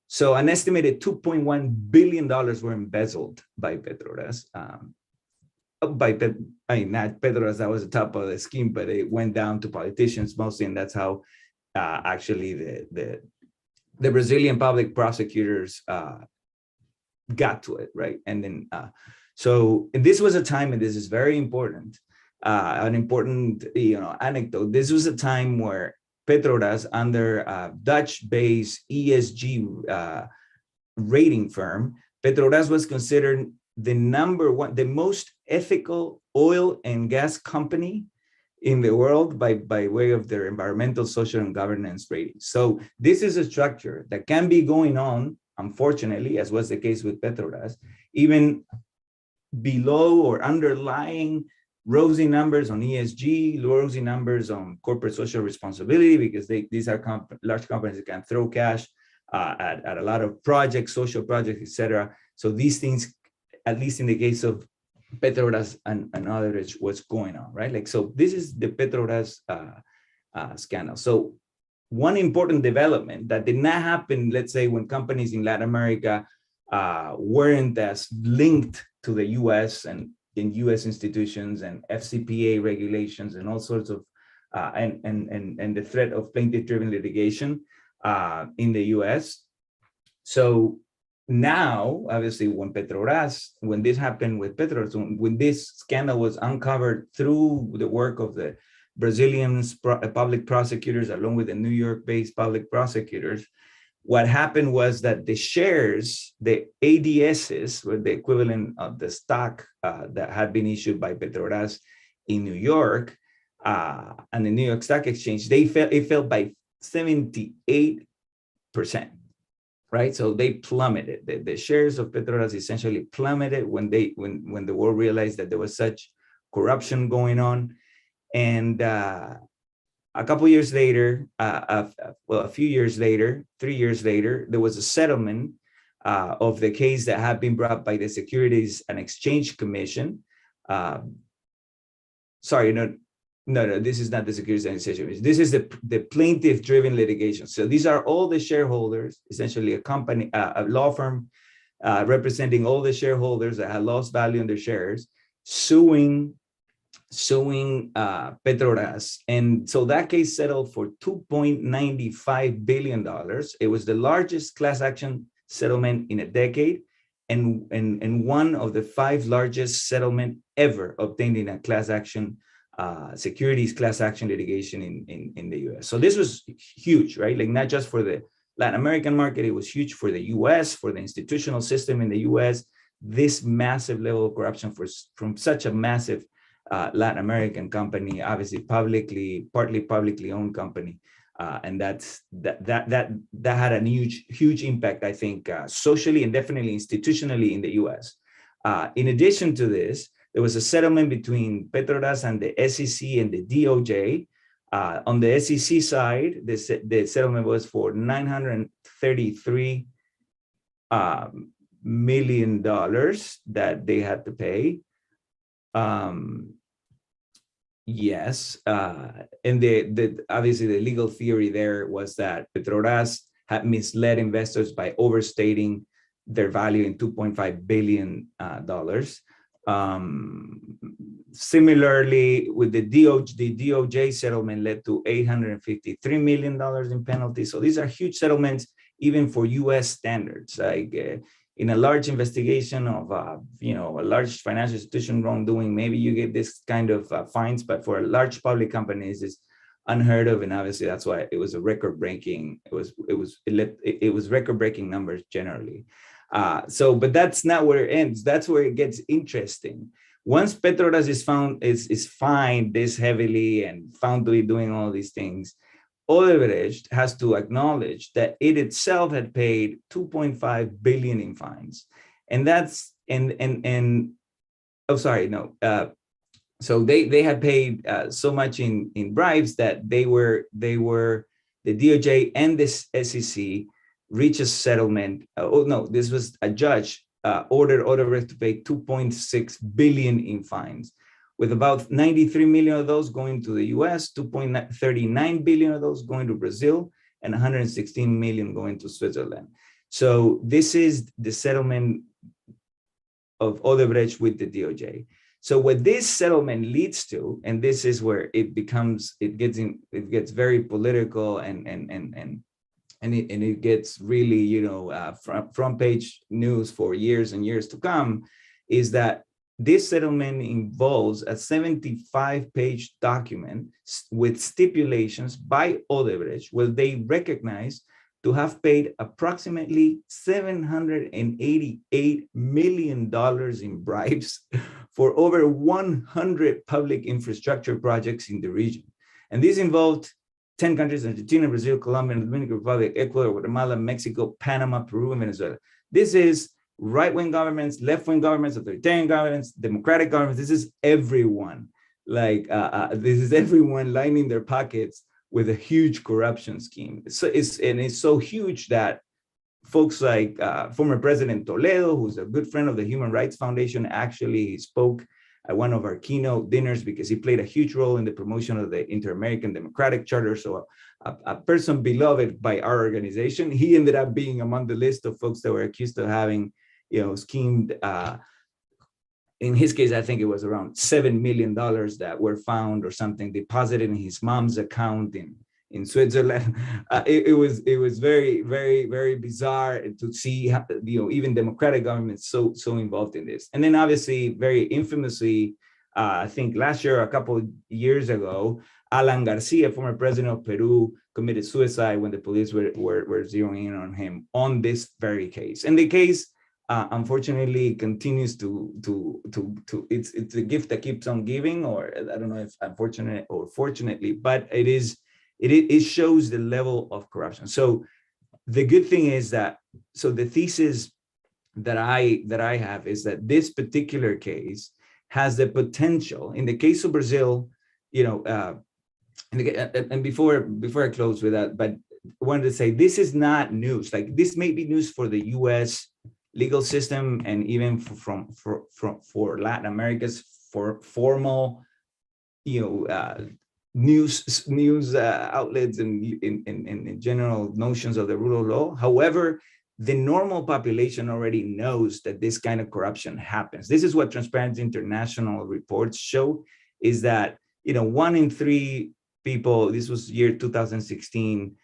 [SPEAKER 6] So an estimated $2.1 billion were embezzled by Petrobras. Not Petrobras, that was the top of the scheme, but it went down to politicians mostly, and that's how actually the Brazilian public prosecutors got to it, right? And then, and this was a time, and this is very important, an important, anecdote. This was a time where Petrobras, under Dutch-based ESG rating firm, Petrobras was considered the the most ethical oil and gas company in the world by way of their environmental, social, and governance ratings. So this is a structure that can be going on, unfortunately, as was the case with Petrobras, even below or underlying rosy numbers on ESG, rosy numbers on corporate social responsibility, because these are large companies that can throw cash at a lot of projects, social projects, etc. So these things, at least in the case of Petrobras and others, what's going on, right? Like, so this is the Petrobras scandal. So one important development that did not happen, let's say, when companies in Latin America weren't as linked to the US and in US institutions and FCPA regulations and all sorts of, and the threat of plaintiff-driven litigation in the US. So now, obviously, when this happened with Petrobras, when this scandal was uncovered through the work of the Brazilian public prosecutors, along with the New York-based public prosecutors, what happened was that the shares, the ADSs, were the equivalent of the stock that had been issued by Petrobras in New York and the New York Stock Exchange, it fell by 78%, right? So they plummeted. The shares of Petrobras essentially plummeted when the world realized that there was such corruption going on. And a couple years later, a few years later, 3 years later, there was a settlement of the case that had been brought by the Securities and Exchange Commission. Sorry, no, this is not the Securities and Exchange Commission. This is the plaintiff-driven litigation. So these are all the shareholders, essentially a company, a law firm representing all the shareholders that had lost value in their shares, suing Petrobras. And so that case settled for $2.95 billion. It was the largest class action settlement in a decade, and one of the 5 largest settlement ever obtained in a class action securities class action litigation in the US. So this was huge, right? Like not just for the Latin American market, it was huge for the US, for the institutional system in the US. This massive level of corruption from such a massive Latin American company, obviously partly publicly owned company. And that had a huge impact, I think, socially and definitely institutionally in the US. In addition to this, there was a settlement between Petrobras and the SEC and the DOJ. On the SEC side, the settlement was for $933 million that they had to pay. Yes, and obviously the legal theory there was that Petrobras had misled investors by overstating their value in $2.5 billion. Similarly, with the DOJ settlement led to $853 million in penalties. So these are huge settlements, even for US standards. Like in a large investigation of a large financial institution wrongdoing, maybe you get this kind of fines, but for a large public company, it's unheard of. And obviously that's why it was a record-breaking, it was record-breaking numbers generally. But that's not where it ends. That's where it gets interesting. Once Petrobras is fined this heavily and found to be doing all these things, Odebrecht has to acknowledge that it itself had paid 2.5 billion in fines, and that's so they had paid so much in bribes that they were the DOJ and this SEC reach a settlement. This was a judge ordered Odebrecht to pay 2.6 billion in fines, with about 93 million of those going to the US, 2.39 billion of those going to Brazil, and 116 million going to Switzerland. So this is the settlement of Odebrecht with the DOJ. So what this settlement leads to, and this is where it gets very political and it gets really, front page news for years and years to come, is that this settlement involves a 75-page document with stipulations by Odebrecht, where they recognize to have paid approximately $788 million in bribes for over 100 public infrastructure projects in the region. And these involved 10 countries: Argentina, Brazil, Colombia, Dominican Republic, Ecuador, Guatemala, Mexico, Panama, Peru, and Venezuela. This is right-wing governments, left-wing governments, authoritarian governments, democratic governments. This is everyone. This is everyone lining their pockets with a huge corruption scheme. So it's so huge that folks like former President Toledo, who's a good friend of the Human Rights Foundation, actually spoke at one of our keynote dinners because he played a huge role in the promotion of the Inter-American Democratic Charter. So a person beloved by our organization. He ended up being among the list of folks that were accused of having, schemed. In his case, I think it was around $7 million that were found or something deposited in his mom's account in Switzerland. It was very, very, very bizarre to see how, even democratic governments so involved in this. And then obviously, very infamously, I think last year, a couple of years ago, Alan Garcia, former president of Peru, committed suicide when the police were zeroing in on him on this very case. And the case, unfortunately, continues to it's a gift that keeps on giving, or I don't know if unfortunate or fortunately, but it shows the level of corruption. So the good thing is that, so the thesis that I have is that this particular case has the potential, in the case of Brazil, and before I close with that, but I wanted to say this is not news. Like, this may be news for the US legal system, and even for Latin America's formal, news outlets and in general notions of the rule of law. However, the normal population already knows that this kind of corruption happens. This is what Transparency International reports show, is that 1 in 3 people, this was year 2016,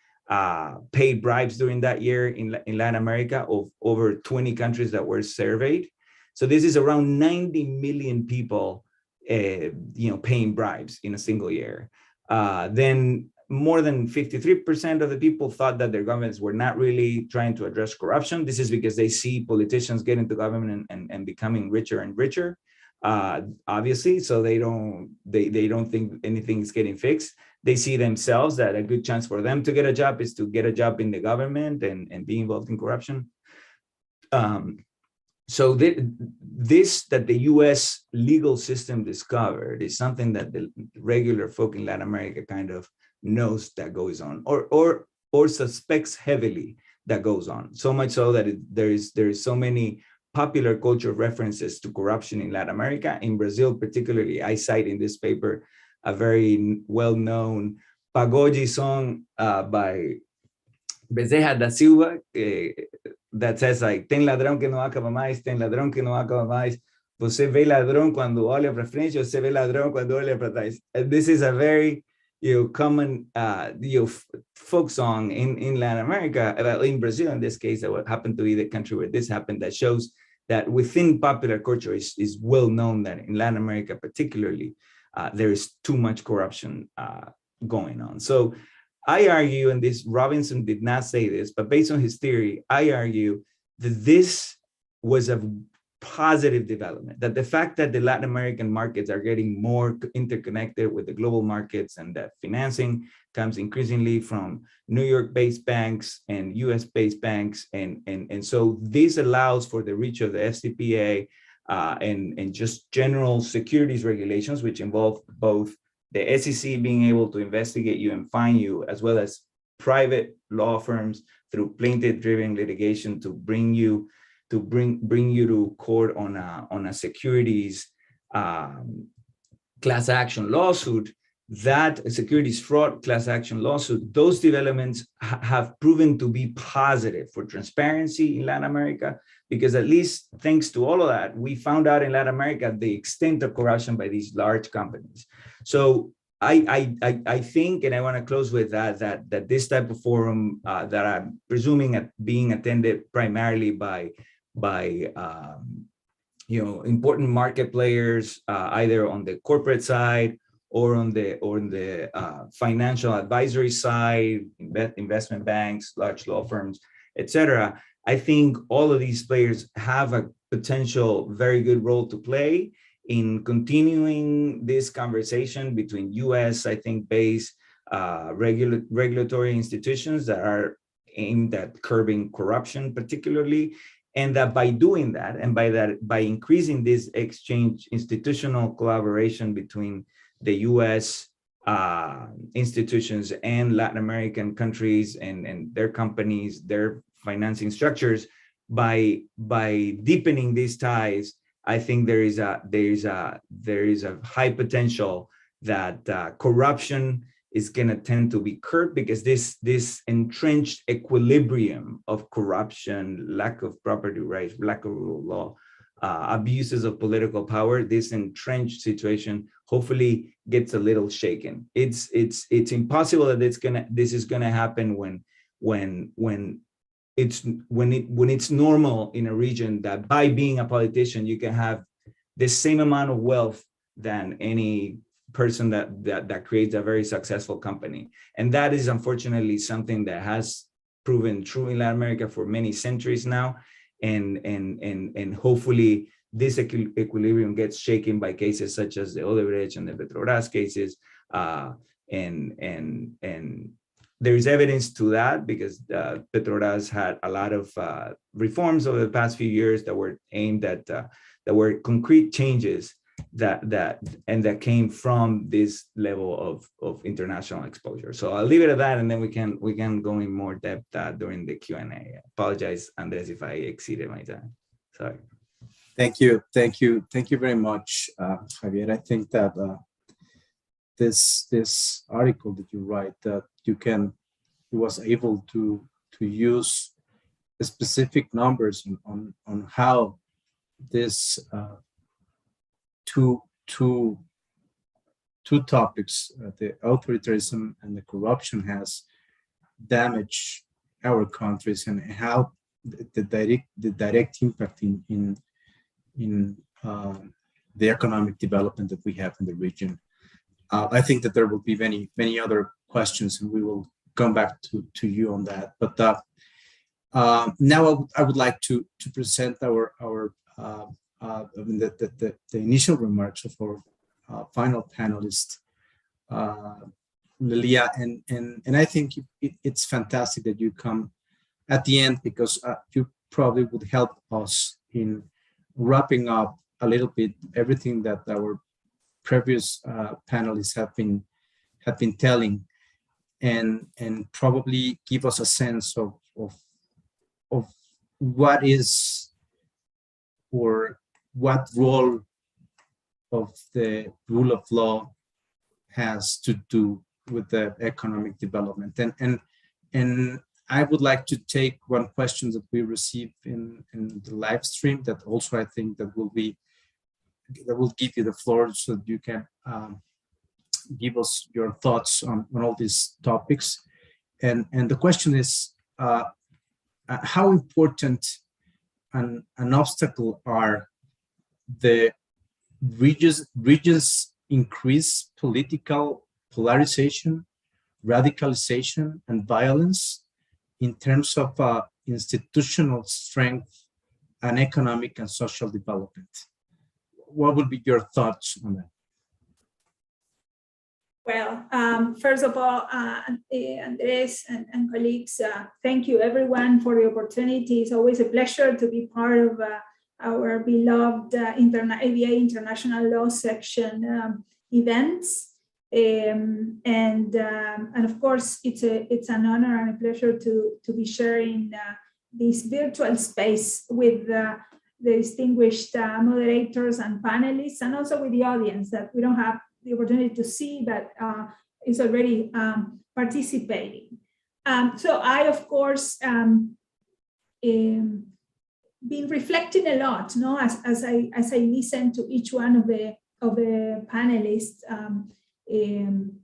[SPEAKER 6] paid bribes during that year in Latin America of over 20 countries that were surveyed. So this is around 90 million people, paying bribes in a single year. Then more than 53% of the people thought that their governments were not really trying to address corruption. This is because they see politicians get into government and becoming richer and richer, obviously. So they don't think anything is getting fixed. They see themselves that a good chance for them to get a job is to get a job in the government and be involved in corruption. So this that the U.S. legal system discovered is something that the regular folk in Latin America kind of knows that goes on, or suspects heavily that goes on. So much so that there is so many popular culture references to corruption in Latin America. In Brazil, particularly, I cite in this paper a very well-known pagode song by Bezerra da Silva, that says like, "Tem ladrão que não acaba mais, tem ladrão que não acaba mais. Você vê ladrão quando olha para frente, você vê ladrão quando olha para trás." And this is a very common folk song in Latin America, in Brazil in this case, that what happened to be the country where this happened, that shows that within popular culture is well known that in Latin America particularly, there is too much corruption going on. So I argue, and this Robinson did not say this, but based on his theory, I argue that this was a positive development, that the fact that the Latin American markets are getting more interconnected with the global markets, and that financing comes increasingly from New York-based banks and US-based banks. And so this allows for the reach of the FCPA and just general securities regulations, which involve both the SEC being able to investigate you and fine you, as well as private law firms through plaintiff-driven litigation to bring you to court on a securities class action lawsuit. That securities fraud class action lawsuit, those developments have proven to be positive for transparency in Latin America, because at least thanks to all of that, we found out in Latin America the extent of corruption by these large companies. So I think, and I want to close with that this type of forum that I'm presuming at being attended primarily by important market players, either on the corporate side or on the financial advisory side, investment banks, large law firms, etc. I think all of these players have a potential very good role to play in continuing this conversation between US, I think, based regulatory institutions that are aimed at curbing corruption particularly, and that by doing that, and by increasing this exchange, institutional collaboration between the US institutions and Latin American countries and their companies, their financing structures, by deepening these ties, I think there is a high potential that corruption is going to tend to be curbed, because this entrenched equilibrium of corruption, lack of property rights, lack of rule of law, abuses of political power, this entrenched situation hopefully gets a little shaken. It's impossible that this is gonna happen when it's normal in a region that by being a politician you can have the same amount of wealth than any person that creates a very successful company. And that is unfortunately something that has proven true in Latin America for many centuries now. And hopefully this equilibrium gets shaken by cases such as the Odebrecht and the Petrobras cases. And there is evidence to that, because Petrobras had a lot of reforms over the past few years that were aimed at, that were concrete changes that came from this level of international exposure. So I'll leave it at that, and then we can go in more depth during the Q&A. Apologize, Andres, if I exceeded my time. Sorry.
[SPEAKER 2] Thank you very much, Javier. I think that this article that you write, that you was able to use specific numbers on how this two topics, the authoritarianism and the corruption, has damaged our countries, and how the direct impact in the economic development that we have in the region. I think that there will be many other questions, and we will come back to you on that. But now I would like to present the initial remarks of our final panelist, Lilia, and I think it's fantastic that you come at the end, because you probably would help us in wrapping up a little bit everything that our previous panelists have been telling, and probably give us a sense of what is, or what role of the rule of law has to do with the economic development. And I would like to take one question that we received in the live stream, that also I think that will give you the floor, so that you can give us your thoughts on all these topics. And the question is, how important an obstacle are the region's increased political polarization, radicalization, and violence in terms of institutional strength and economic and social development? What would be your thoughts on that?
[SPEAKER 7] Well, first of all, Andres and colleagues, thank you everyone for the opportunity. It's always a pleasure to be part of our beloved ABA International Law Section events. And of course, it's an honor and a pleasure to be sharing this virtual space with the distinguished moderators and panelists, and also with the audience that we don't have the opportunity to see, but is already participating. So I, of course, been reflecting a lot, no, as I listen to each one of the panelists,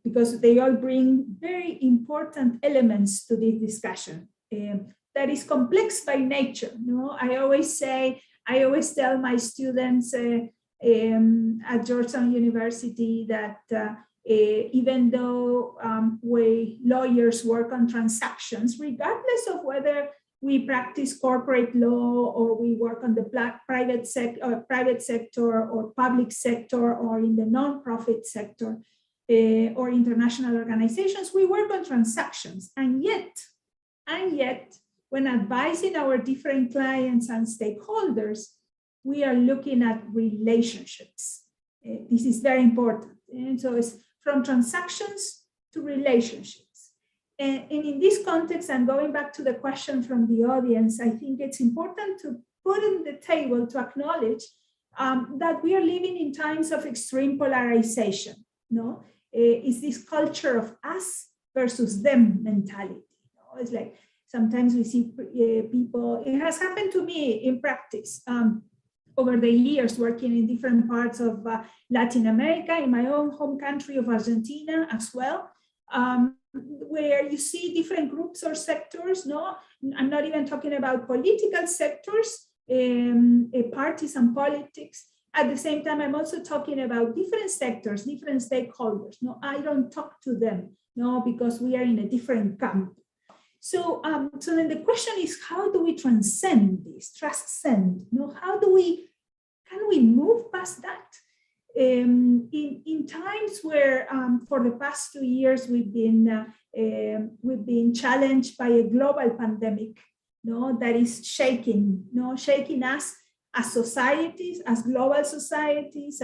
[SPEAKER 7] because they all bring very important elements to this discussion that is complex by nature. No, I always tell my students at Georgetown University that even though we lawyers work on transactions, regardless of whether we practice corporate law or we work on the private sector or public sector or in the nonprofit sector or international organizations, we work on transactions. And yet, when advising our different clients and stakeholders, we are looking at relationships. This is very important. And so it's from transactions to relationships. And in this context, and going back to the question from the audience, I think it's important to put on the table to acknowledge that we are living in times of extreme polarization. No, it's this culture of us versus them mentality. No? It's like sometimes we see people, it has happened to me in practice over the years, working in different parts of Latin America, in my own home country of Argentina as well, where you see different groups or sectors. No, I'm not even talking about political sectors, parties and politics. At the same time, I'm also talking about different sectors, different stakeholders. No, I don't talk to them, no, because we are in a different camp. So, so then the question is, how do we transcend this, transcend? No, can we move past that? In times where, for the past 2 years, we've been challenged by a global pandemic, no, that is shaking us as societies, as global societies,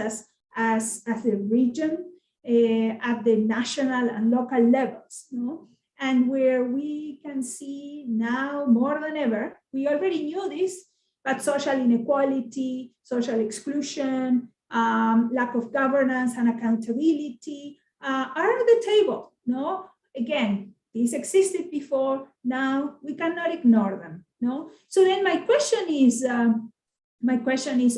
[SPEAKER 7] as a region, at the national and local levels, no? And where we can see now more than ever, we already knew this, but social inequality, social exclusion, lack of governance and accountability are on the table. No, again, these existed before. Now we cannot ignore them. No? So then my question is,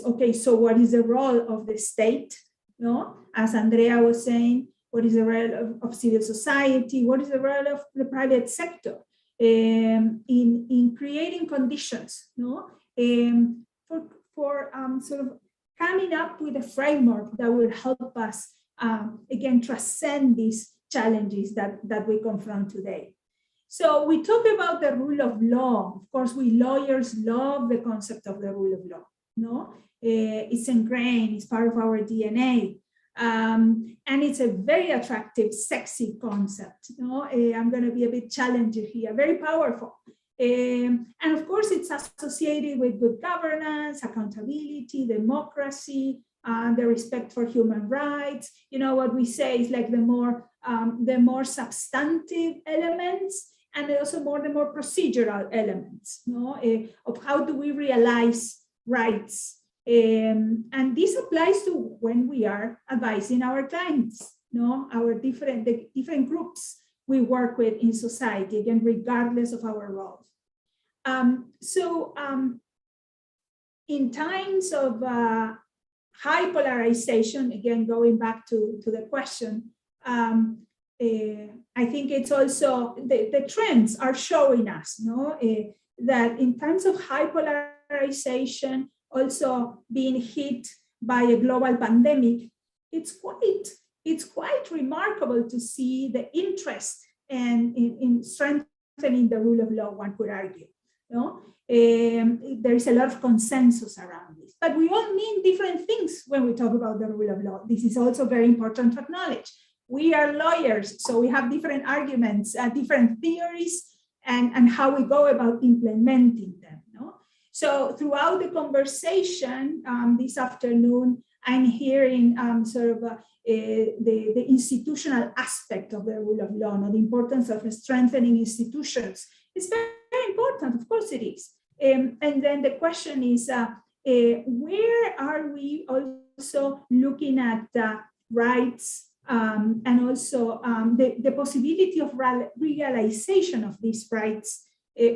[SPEAKER 7] okay, so what is the role of the state? No? As Andrea was saying, what is the role of civil society? What is the role of the private sector in creating conditions, no? For sort of coming up with a framework that will help us, again, transcend these challenges that we confront today. So we talk about the rule of law. Of course, we lawyers love the concept of the rule of law. No, it's ingrained, it's part of our DNA. And it's a very attractive, sexy concept. No? I'm going to be a bit challenging here, very powerful. And of course, it's associated with good governance, accountability, democracy, the respect for human rights. You know, what we say is like the more substantive elements, and also the more procedural elements, no? Of how do we realize rights. And this applies to when we are advising our clients, no? The different groups we work with in society, again, regardless of our roles. In times of high polarization, again, going back to the question, I think it's also, the trends are showing us, no? That in times of high polarization, also being hit by a global pandemic, it's quite remarkable to see the interest and in strengthening the rule of law, one could argue. No? There is a lot of consensus around this, but we all mean different things when we talk about the rule of law. This is also very important to acknowledge. We are lawyers, so we have different arguments, different theories, and how we go about implementing them. No? So throughout the conversation this afternoon, I'm hearing the institutional aspect of the rule of law, no? The importance of strengthening institutions. It's very, very important, of course it is. And then the question is, where are we also looking at rights and also the possibility of realization of these rights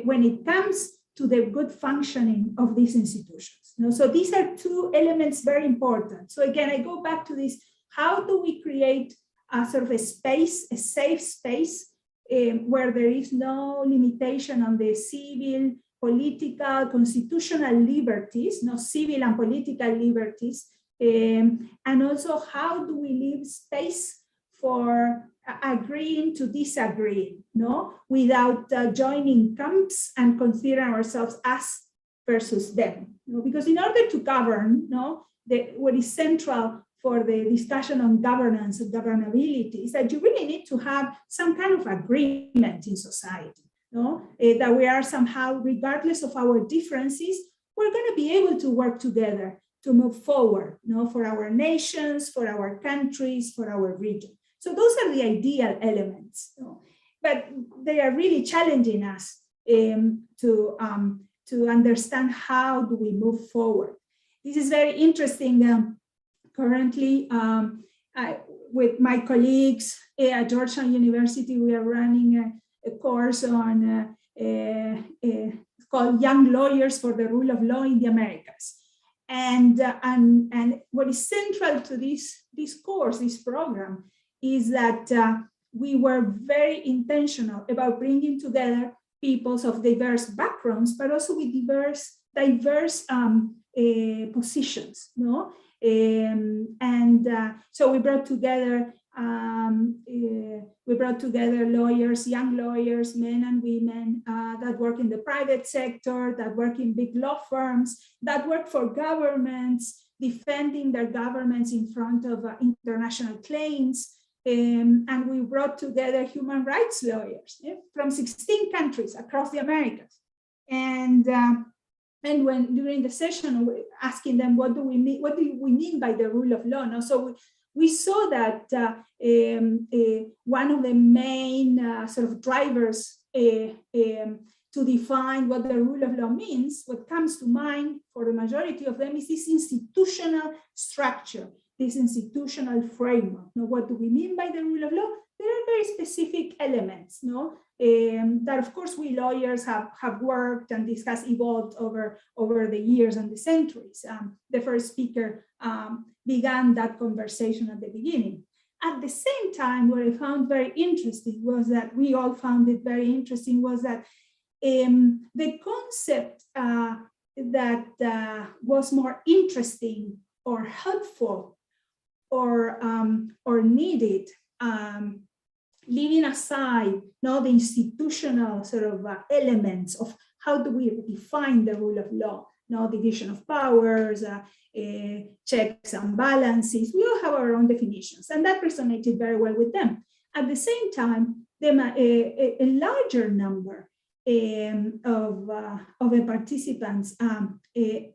[SPEAKER 7] when it comes to the good functioning of these institutions. You know? So these are two elements very important. So again, I go back to this, how do we create a sort of a space, a safe space where there is no limitation on the civil, political, constitutional liberties, no civil and political liberties, and also how do we leave space for agreeing to disagree, no, without joining camps and considering ourselves us versus them, you know? Because in order to govern, no, what is central for the discussion on governance and governability is that you really need to have some kind of agreement in society, no? That we are somehow, regardless of our differences, we're going to be able to work together to move forward, no, for our nations, for our countries, for our region. So those are the ideal elements, no? But they are really challenging us to understand how do we move forward. This is very interesting. Currently, with my colleagues at Georgetown University, we are running a course on called Young Lawyers for the Rule of Law in the Americas. And what is central to this course, this program, is that we were very intentional about bringing together peoples of diverse backgrounds, but also with diverse positions, no? So we brought together lawyers, young lawyers, men and women that work in the private sector, that work in big law firms, that work for governments, defending their governments in front of international claims. And we brought together human rights lawyers from 16 countries across the Americas. And when during the session, we're asking them, what do we mean by the rule of law? No? So we saw that one of the main sort of drivers to define what the rule of law means, what comes to mind for the majority of them is this institutional structure this institutional framework. Now, what do we mean by the rule of law? There are very specific elements, no? That of course we lawyers have worked, and this has evolved over the years and the centuries. The first speaker began that conversation at the beginning. At the same time, what I found very interesting was that we all found it very interesting was that the concept that was more interesting or helpful or needed, leaving aside the institutional sort of elements of how do we define the rule of law, division of powers, checks and balances. We all have our own definitions, and that resonated very well with them. At the same time, a larger number of the participants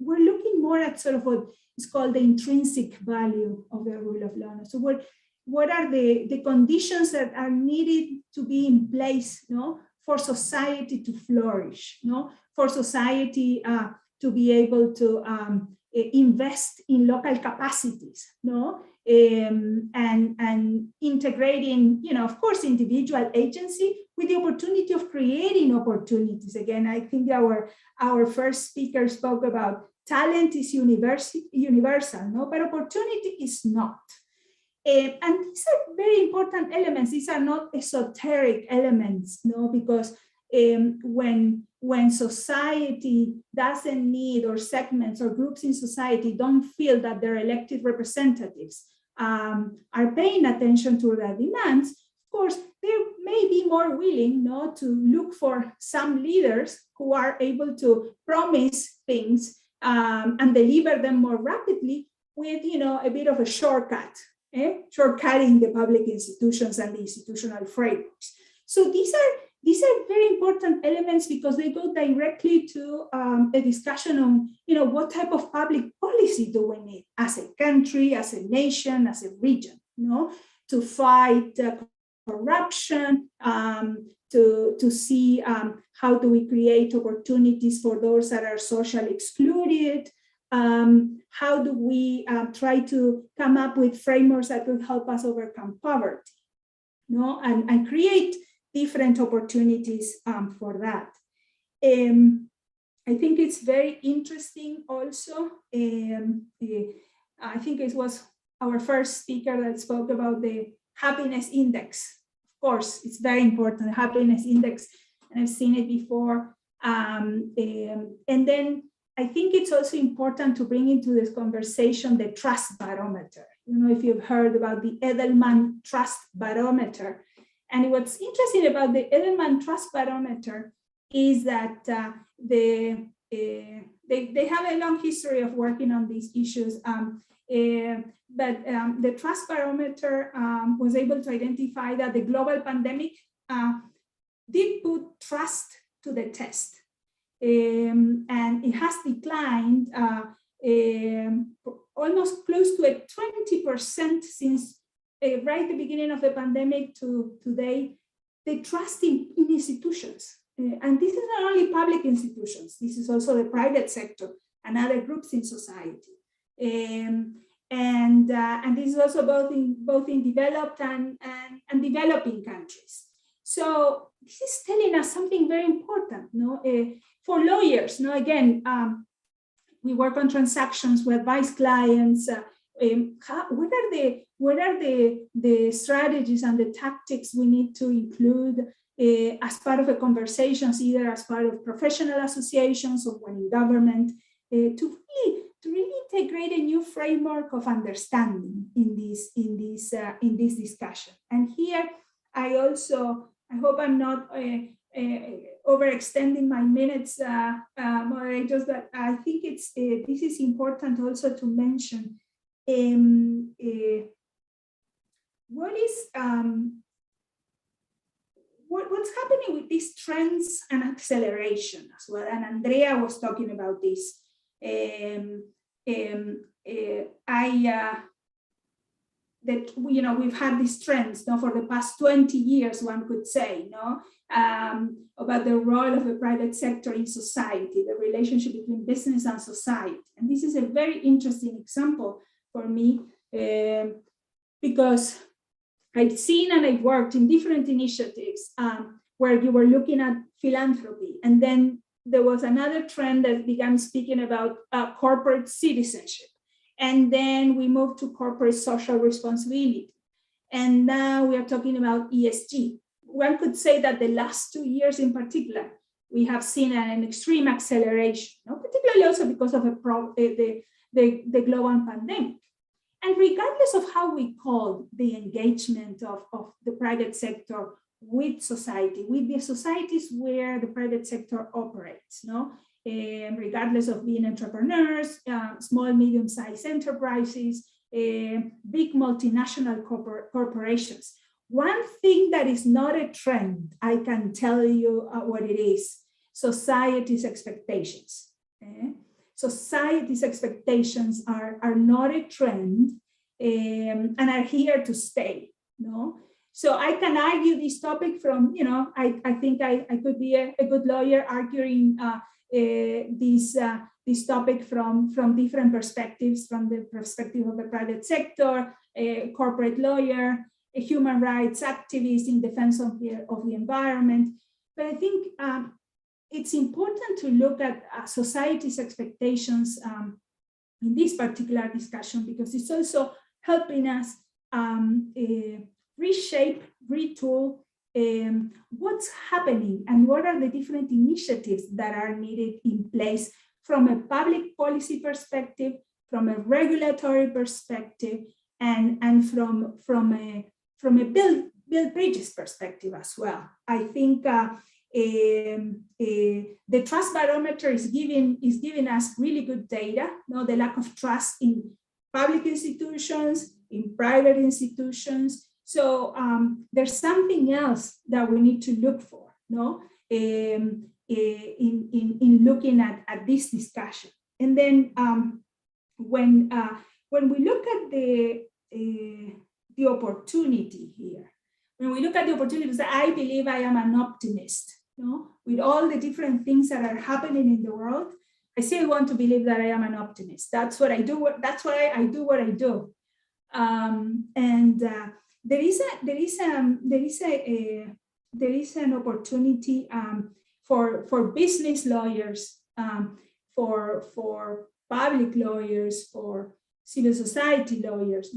[SPEAKER 7] were looking more at sort of what is called the intrinsic value of the rule of law. So what are the conditions that are needed to be in place for society to flourish, for society to be able to invest in local capacities, and integrating, of course, individual agency with the opportunity of creating opportunities. Again, I think our first speaker spoke about talent is universal, but opportunity is not. And these are very important elements. These are not esoteric elements, because when society doesn't need, or segments or groups in society don't feel that their elected representatives are paying attention to their demands, of course, they may be more willing to look for some leaders who are able to promise things and deliver them more rapidly with a bit of a shortcut, shortcutting the public institutions and the institutional frameworks. So these are very important elements because they go directly to a discussion on, what type of public policy do we need as a country, as a nation, as a region, to fight corruption, to see how do we create opportunities for those that are socially excluded, how do we try to come up with frameworks that will help us overcome poverty, and create different opportunities for that. I think it's very interesting also. I think it was our first speaker that spoke about the happiness index. Of course, it's very important, happiness index, and I've seen it before. And then I think it's also important to bring into this conversation the trust barometer. If you've heard about the Edelman Trust Barometer. And what's interesting about the Edelman Trust Barometer is that they have a long history of working on these issues. But the Trust Barometer was able to identify that the global pandemic did put trust to the test. And it has declined almost close to a 20% since right at the beginning of the pandemic to today, the trust in institutions. And this is not only public institutions, this is also the private sector and other groups in society. And this is also both in developed and developing countries. So this is telling us something very important, for lawyers. Again, we work on transactions, we advise clients. What are the strategies and the tactics we need to include as part of the conversations, either as part of professional associations or when in government, to really integrate a new framework of understanding in this discussion. And here, I hope I'm not overextending my minutes, moderators, but I think this is important also to mention. What's happening with these trends and acceleration as well? And Andrea was talking about this. We've had these trends for the past 20 years, one could say, about the role of the private sector in society, the relationship between business and society. And this is a very interesting example for me because I've seen and I've worked in different initiatives where you were looking at philanthropy, and then there was another trend that began speaking about corporate citizenship. And then we moved to corporate social responsibility. And now we are talking about ESG. One could say that the last 2 years in particular, we have seen an extreme acceleration, particularly also because of the global pandemic. And regardless of how we call the engagement of the private sector with society, with the societies where the private sector operates, regardless of being entrepreneurs, small, medium-sized enterprises, big multinational corporations. One thing that is not a trend, I can tell you what it is: society's expectations. Society's expectations are not a trend and are here to stay. So I can argue this topic from, I think I could be a good lawyer arguing this topic from different perspectives, from the perspective of the private sector, a corporate lawyer, a human rights activist in defense of the environment. But I think it's important to look at society's expectations in this particular discussion, because it's also helping us reshape, retool what's happening and what are the different initiatives that are needed in place from a public policy perspective, from a regulatory perspective, and from a build bridges perspective as well. I think the trust barometer is giving us really good data. The lack of trust in public institutions, in private institutions. So there's something else that we need to look for, in looking at this discussion. And then when we look at the opportunity here, when we look at the opportunities, I believe I am an optimist. With all the different things that are happening in the world, I still want to believe that I am an optimist. That's what I do. That's why I do what I do. There is an opportunity for business lawyers, for public lawyers, for civil society lawyers,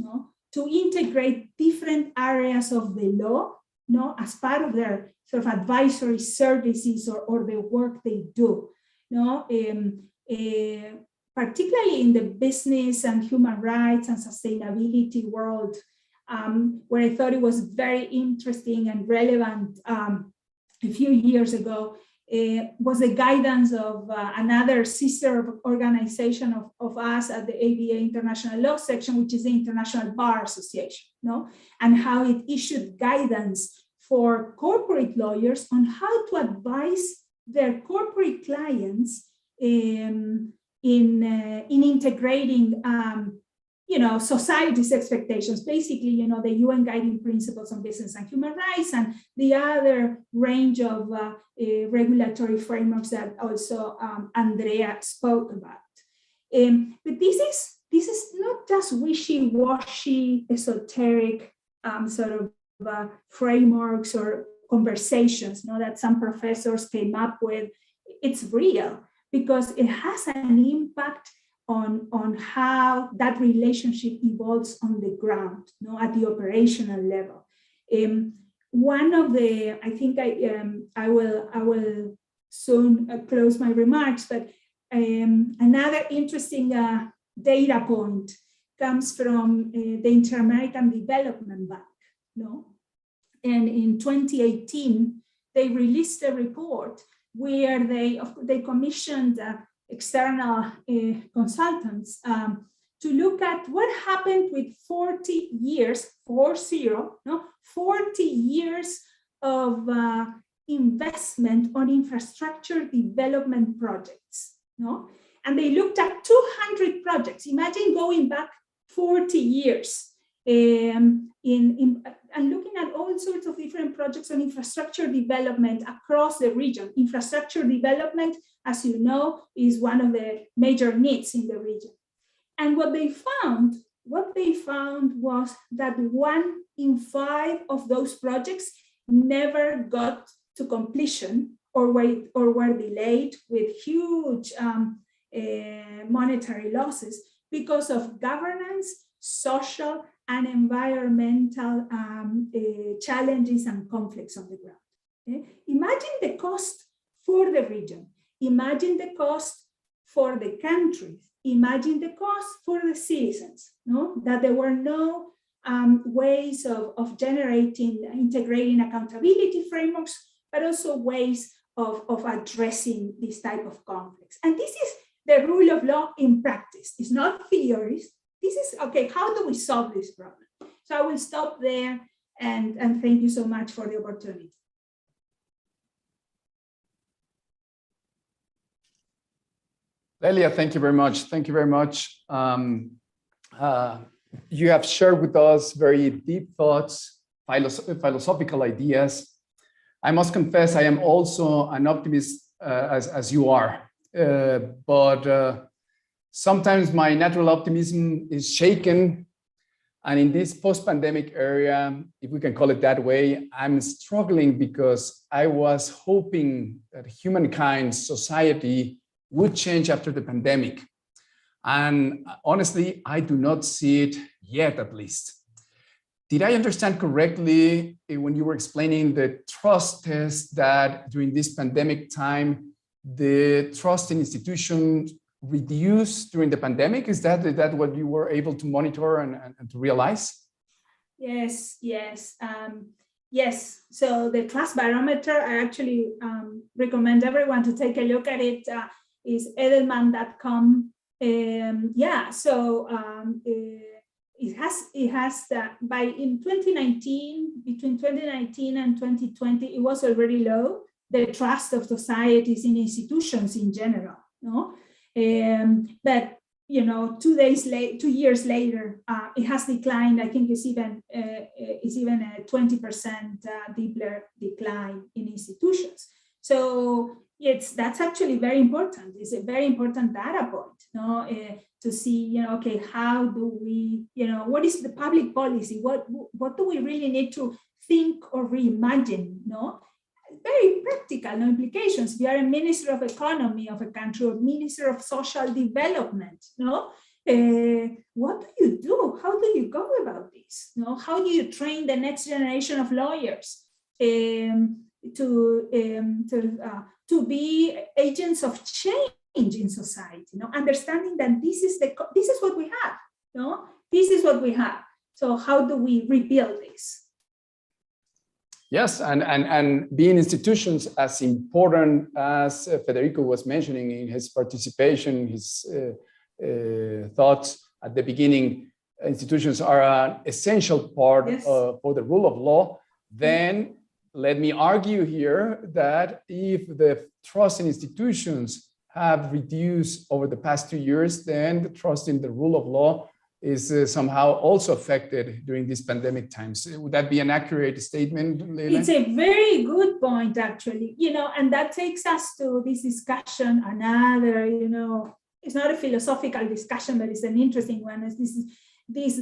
[SPEAKER 7] to integrate different areas of the law, as part of their sort of advisory services or the work they do, particularly in the business and human rights and sustainability world, where I thought it was very interesting and relevant a few years ago, was the guidance of another sister organization of us at the ABA International Law Section, which is the International Bar Association, and how it issued guidance for corporate lawyers on how to advise their corporate clients in integrating society's expectations, basically, the UN guiding principles on business and human rights, and the other range of regulatory frameworks that also Andrea spoke about. But this is not just wishy-washy, esoteric sort of frameworks or conversations, that some professors came up with. It's real, because it has an impact on how that relationship evolves on the ground, at the operational level. One of the, I think I will soon close my remarks, but another interesting data point comes from the Inter-American Development Bank, and in 2018, they released a report where they commissioned external consultants to look at what happened with 40 years of investment on infrastructure development projects, and they looked at 200 projects. Imagine going back 40 years and looking at all sorts of different projects on infrastructure development across the region. Infrastructure development, as you know, is one of the major needs in the region. And what they found what they found was that 1 in 5 of those projects never got to completion or were delayed with huge monetary losses because of governance, social, and environmental challenges and conflicts on the ground. Okay? Imagine the cost for the region. Imagine the cost for the country. Imagine the cost for the citizens, no? That there were no ways of integrating accountability frameworks, but also ways of addressing this type of conflicts. And this is the rule of law in practice. It's not theories. This is, okay, how do we solve this problem? So I will stop there and thank you so much for the opportunity.
[SPEAKER 3] Lelia, thank you very much. Thank you very much. You have shared with us very deep thoughts, philosophical ideas. I must confess, I am also an optimist as you are, but sometimes my natural optimism is shaken. And in this post-pandemic area, if we can call it that way, I'm struggling because I was hoping that humankind, society would change after the pandemic. And honestly, I do not see it yet, at least. Did I understand correctly when you were explaining the trust test that during this pandemic time, the trust in institutions reduced during the pandemic? Is that what you were able to monitor and to realize?
[SPEAKER 7] Yes. Yes. So the trust barometer, I actually recommend everyone to take a look at it. Is edelman.com. It has by in 2019, between 2019 and 2020, it was already low, the trust of societies in institutions in general, no? But 2 years later, it has declined. I think it's even a 20% deeper decline in institutions. So that's actually very important. It's a very important data point, no? To see, okay, how do we, what is the public policy? What do we really need to think or reimagine, no? Very practical, no implications. We are a minister of economy of a country, or minister of social development, no? What do you do? How do you go about this? No? How do you train the next generation of lawyers to be agents of change in society? Understanding that this is what we have. No, this is what we have. So how do we rebuild this?
[SPEAKER 3] Yes, and being institutions as important as Federico was mentioning in his participation, his thoughts at the beginning, institutions are an essential part for the rule of law. Then let me argue here that if the trust in institutions have reduced over the past 2 years, then the trust in the rule of law is somehow also affected during these pandemic times. Would that be an accurate statement, Leila?
[SPEAKER 7] It's a very good point, actually, and that takes us to this discussion, another, it's not a philosophical discussion, but it's an interesting one. Is this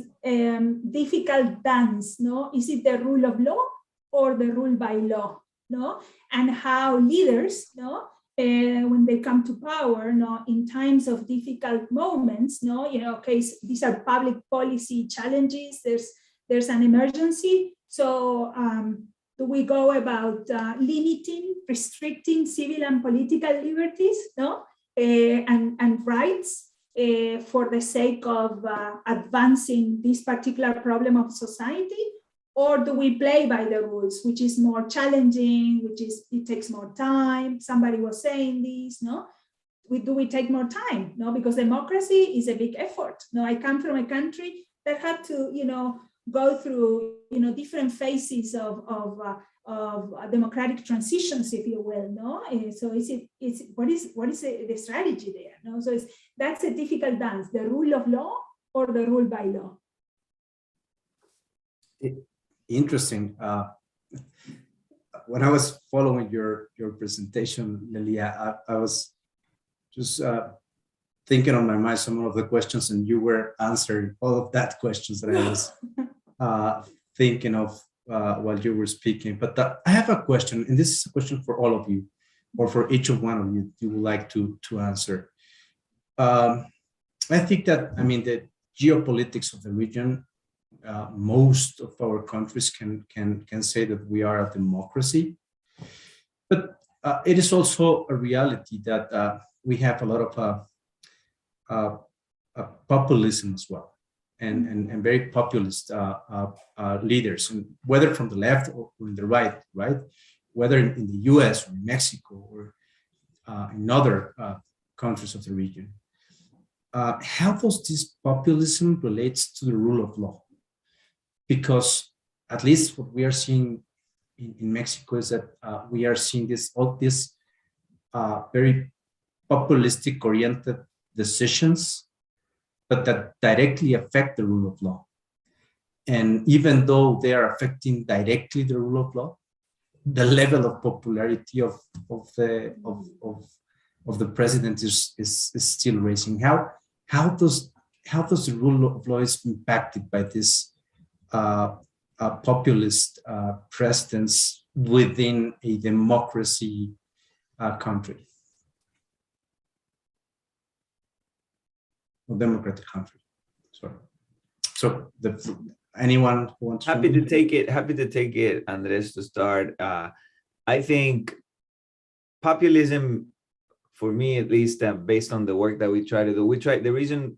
[SPEAKER 7] difficult dance, no? Is it the rule of law or the rule by law, no? And how leaders, no, when they come to power, no, in times of difficult moments, no, okay, these are public policy challenges. There's an emergency. So do we go about limiting, restricting civil and political liberties, no, and rights for the sake of advancing this particular problem of society? Or do we play by the rules, which is more challenging, it takes more time? Somebody was saying this, no? Do we take more time? No, because democracy is a big effort. No, I come from a country that had to, go through, different phases of democratic transitions, if you will, no? So what is the strategy there? No, so that's a difficult dance: the rule of law or the rule by law.
[SPEAKER 2] Interesting. When I was following your presentation, Lelia, I was just thinking on my mind some of the questions, and you were answering all of that questions that I was thinking of while you were speaking. But I have a question, and this is a question for all of you, or for each of one of you would like to answer. I think that, I mean, the geopolitics of the region, most of our countries can say that we are a democracy, but it is also a reality that we have a lot of populism as well, and very populist leaders, and whether from the left or in the right, whether in the US or in Mexico or in other countries of the region. How does this populism relates to the rule of law? Because at least what we are seeing in Mexico is that we are seeing all these very populistic oriented decisions, but that directly affect the rule of law. And even though they are affecting directly the rule of law, the level of popularity of the president is still raising. How does the rule of law is impacted by this populist presidents within a democracy country, a democratic country? Sorry. So anyone who wants
[SPEAKER 6] happy to take it, Andres, to start. I think populism, for me at least, based on the work that we try to do, the reason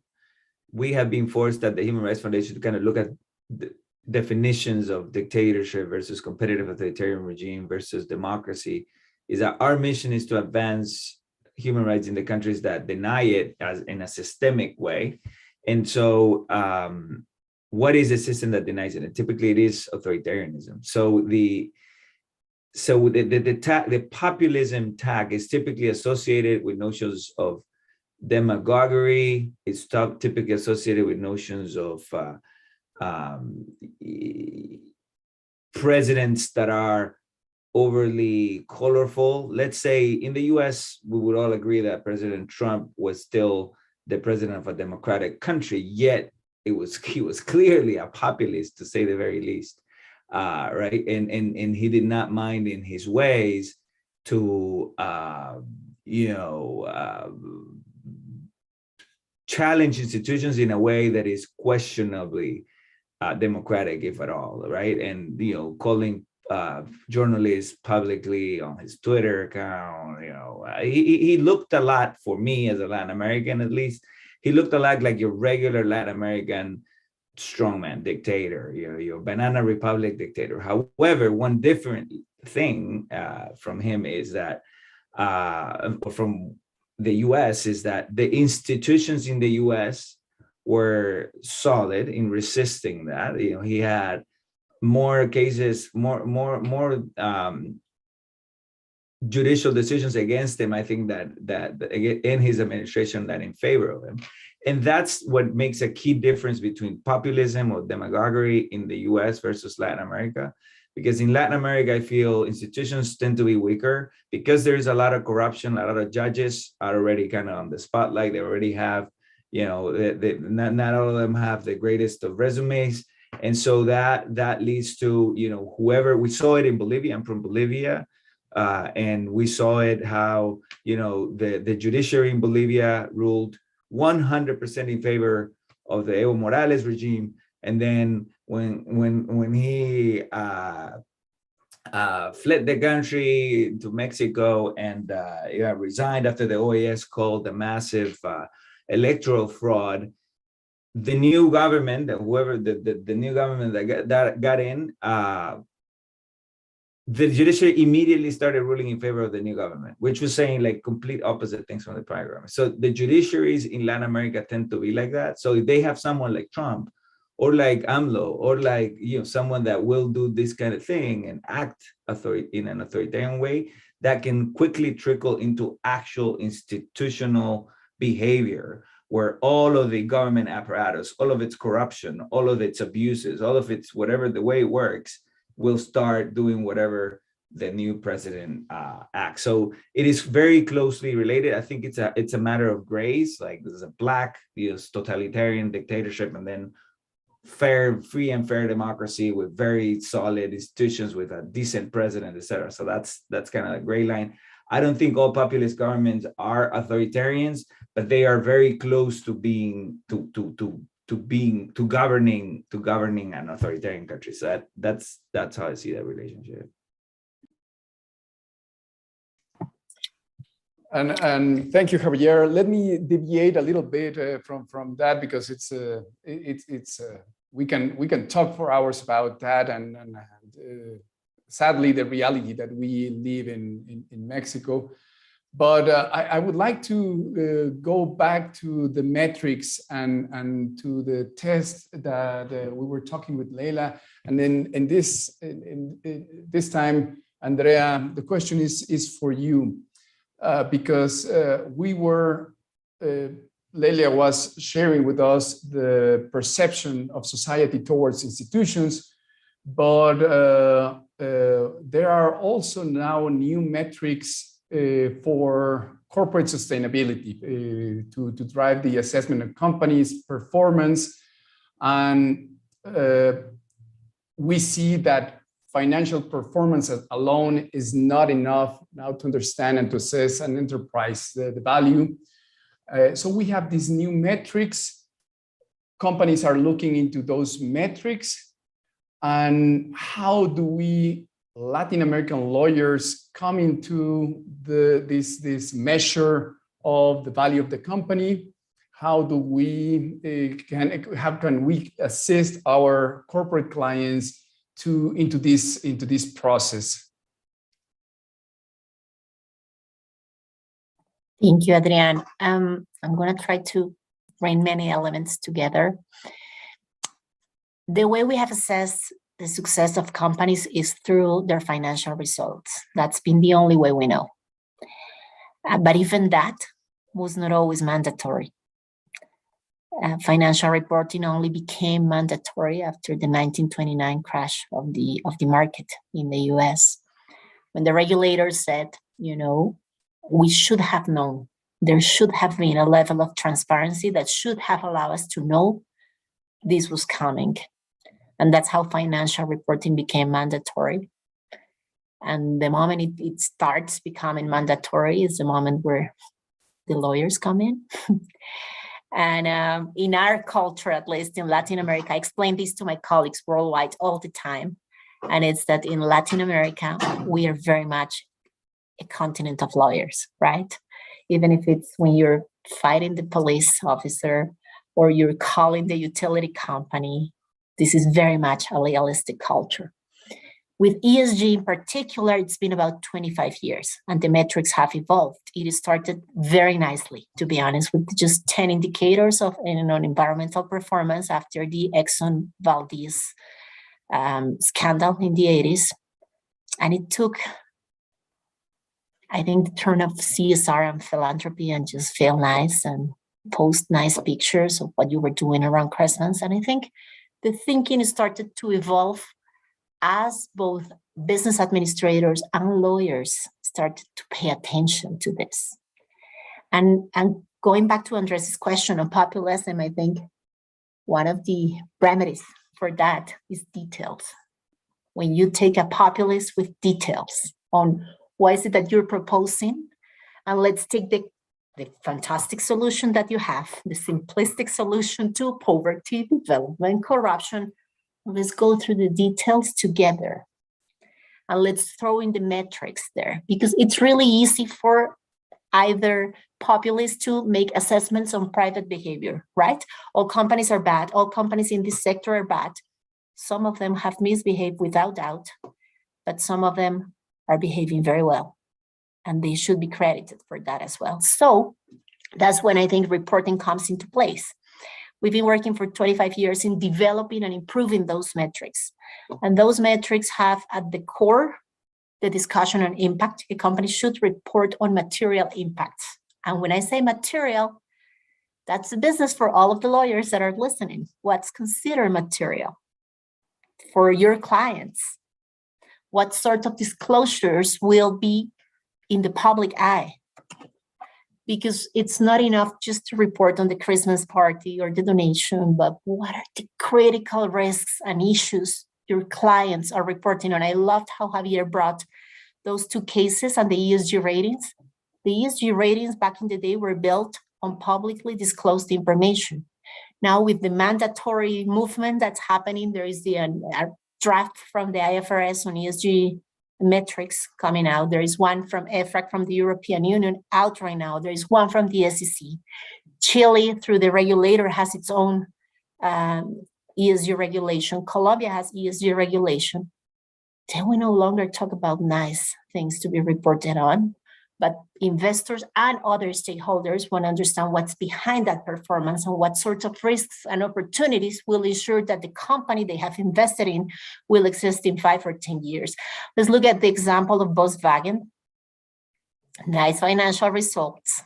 [SPEAKER 6] we have been forced at the Human Rights Foundation to kind of look at the definitions of dictatorship versus competitive authoritarian regime versus democracy is that our mission is to advance human rights in the countries that deny it as in a systemic way. And so what is a system that denies it? And typically it is authoritarianism. So the populism tag is typically associated with notions of demagoguery. It's typically associated with notions of presidents that are overly colorful. Let's say in the US, we would all agree that President Trump was still the president of a democratic country, yet he was clearly a populist, to say the very least. Right, and he did not mind in his ways to challenge institutions in a way that is questionably democratic, if at all, right? And calling journalists publicly on his Twitter account, he looked a lot, for me as a Latin American at least, he looked a lot like your regular Latin American strongman dictator, your banana republic dictator. However, one different thing from him is that, from the US, is that the institutions in the US were solid in resisting that. He had more cases, more judicial decisions against him, I think, that in his administration than in favor of him. And that's what makes a key difference between populism or demagoguery in the US versus Latin America. Because in Latin America, I feel institutions tend to be weaker because there's a lot of corruption. A lot of judges are already kind of on the spotlight. They already have, not all of them have the greatest of resumes. And so that leads to, whoever, we saw it in Bolivia. I'm from Bolivia. And we saw it how, the judiciary in Bolivia ruled 100% in favor of the Evo Morales regime. And then when he fled the country to Mexico and resigned after the OAS called the massive electoral fraud, the new government, whoever the new government that got in, the judiciary immediately started ruling in favor of the new government, which was saying like complete opposite things from the prior government. So the judiciaries in Latin America tend to be like that. So if they have someone like Trump or like AMLO or like someone that will do this kind of thing and act in an authoritarian way, that can quickly trickle into actual institutional behavior, where all of the government apparatus, all of its corruption, all of its abuses, all of its whatever the way it works, will start doing whatever the new president acts. So it is very closely related. I think it's a matter of grace. Like there's a black, totalitarian dictatorship, and then free and fair democracy with very solid institutions, with a decent president, etc. So that's kind of a gray line. I don't think all populist governments are authoritarians, but they are very close to being governing an authoritarian country. So that's how I see that relationship.
[SPEAKER 3] And thank you, Javier. Let me deviate a little bit from that, because we can talk for hours about that, and sadly the reality that we live in Mexico. But I would like to go back to the metrics and to the test that we were talking with Leila, and then in this time, Andrea, the question is for you. Because Leila was sharing with us the perception of society towards institutions, but there are also now new metrics for corporate sustainability to drive the assessment of companies' performance. And we see that financial performance alone is not enough now to understand and to assess an enterprise, the value. So we have these new metrics. Companies are looking into those metrics. And how do we, Latin American lawyers, come into this measure of the value of the company? How do we, how can we assist our corporate clients into this process?
[SPEAKER 5] Thank you, Adrian. I'm going to try to bring many elements together. The way we have assessed the success of companies is through their financial results. That's been the only way we know. But even that was not always mandatory. Financial reporting only became mandatory after the 1929 crash of the market in the US, when the regulators said, we should have known. There should have been a level of transparency that should have allowed us to know this was coming. And that's how financial reporting became mandatory. And the moment it starts becoming mandatory is the moment where the lawyers come in. And in our culture, at least in Latin America, I explain this to my colleagues worldwide all the time. And it's that in Latin America, we are very much a continent of lawyers, right? Even if it's when you're fighting the police officer or you're calling the utility company, this is very much a legalistic culture. With ESG in particular, it's been about 25 years and the metrics have evolved. It started very nicely, to be honest, with just 10 indicators of environmental performance after the Exxon Valdez scandal in the 80s. And it took, I think, the turn of CSR and philanthropy and just feel nice and post nice pictures of what you were doing around Christmas. And I think the thinking started to evolve as both business administrators and lawyers started to pay attention to this. And going back to Andres' question on populism, I think one of the remedies for that is details. When you take a populist with details on what is it that you're proposing, and let's take the fantastic solution that you have, the simplistic solution to poverty, development, corruption. Let's go through the details together. And let's throw in the metrics there, because it's really easy for either populists to make assessments on private behavior, right? All companies are bad. All companies in this sector are bad. Some of them have misbehaved without doubt, but some of them are behaving very well. And they should be credited for that as well. So that's when I think reporting comes into place. We've been working for 25 years in developing and improving those metrics. And those metrics have at the core the discussion on impact. A company should report on material impacts. And when I say material, that's a business for all of the lawyers that are listening. What's considered material for your clients? what sort of disclosures will be in the public eye. Because it's not enough just to report on the Christmas party or the donation, but what are the critical risks and issues your clients are reporting on? I loved how Javier brought those two cases and the ESG ratings. The ESG ratings back in the day were built on publicly disclosed information. Now with the mandatory movement that's happening, there is a draft from the IFRS on ESG metrics coming out. There is one from EFRAG from the European Union out right now. There is one from the SEC. Chile, through the regulator, has its own ESG regulation. Colombia has ESG regulation. Then we no longer talk about nice things to be reported on, but investors and other stakeholders want to understand what's behind that performance and what sorts of risks and opportunities will ensure that the company they have invested in will exist in 5 or 10 years. Let's look at the example of Volkswagen. Nice financial results.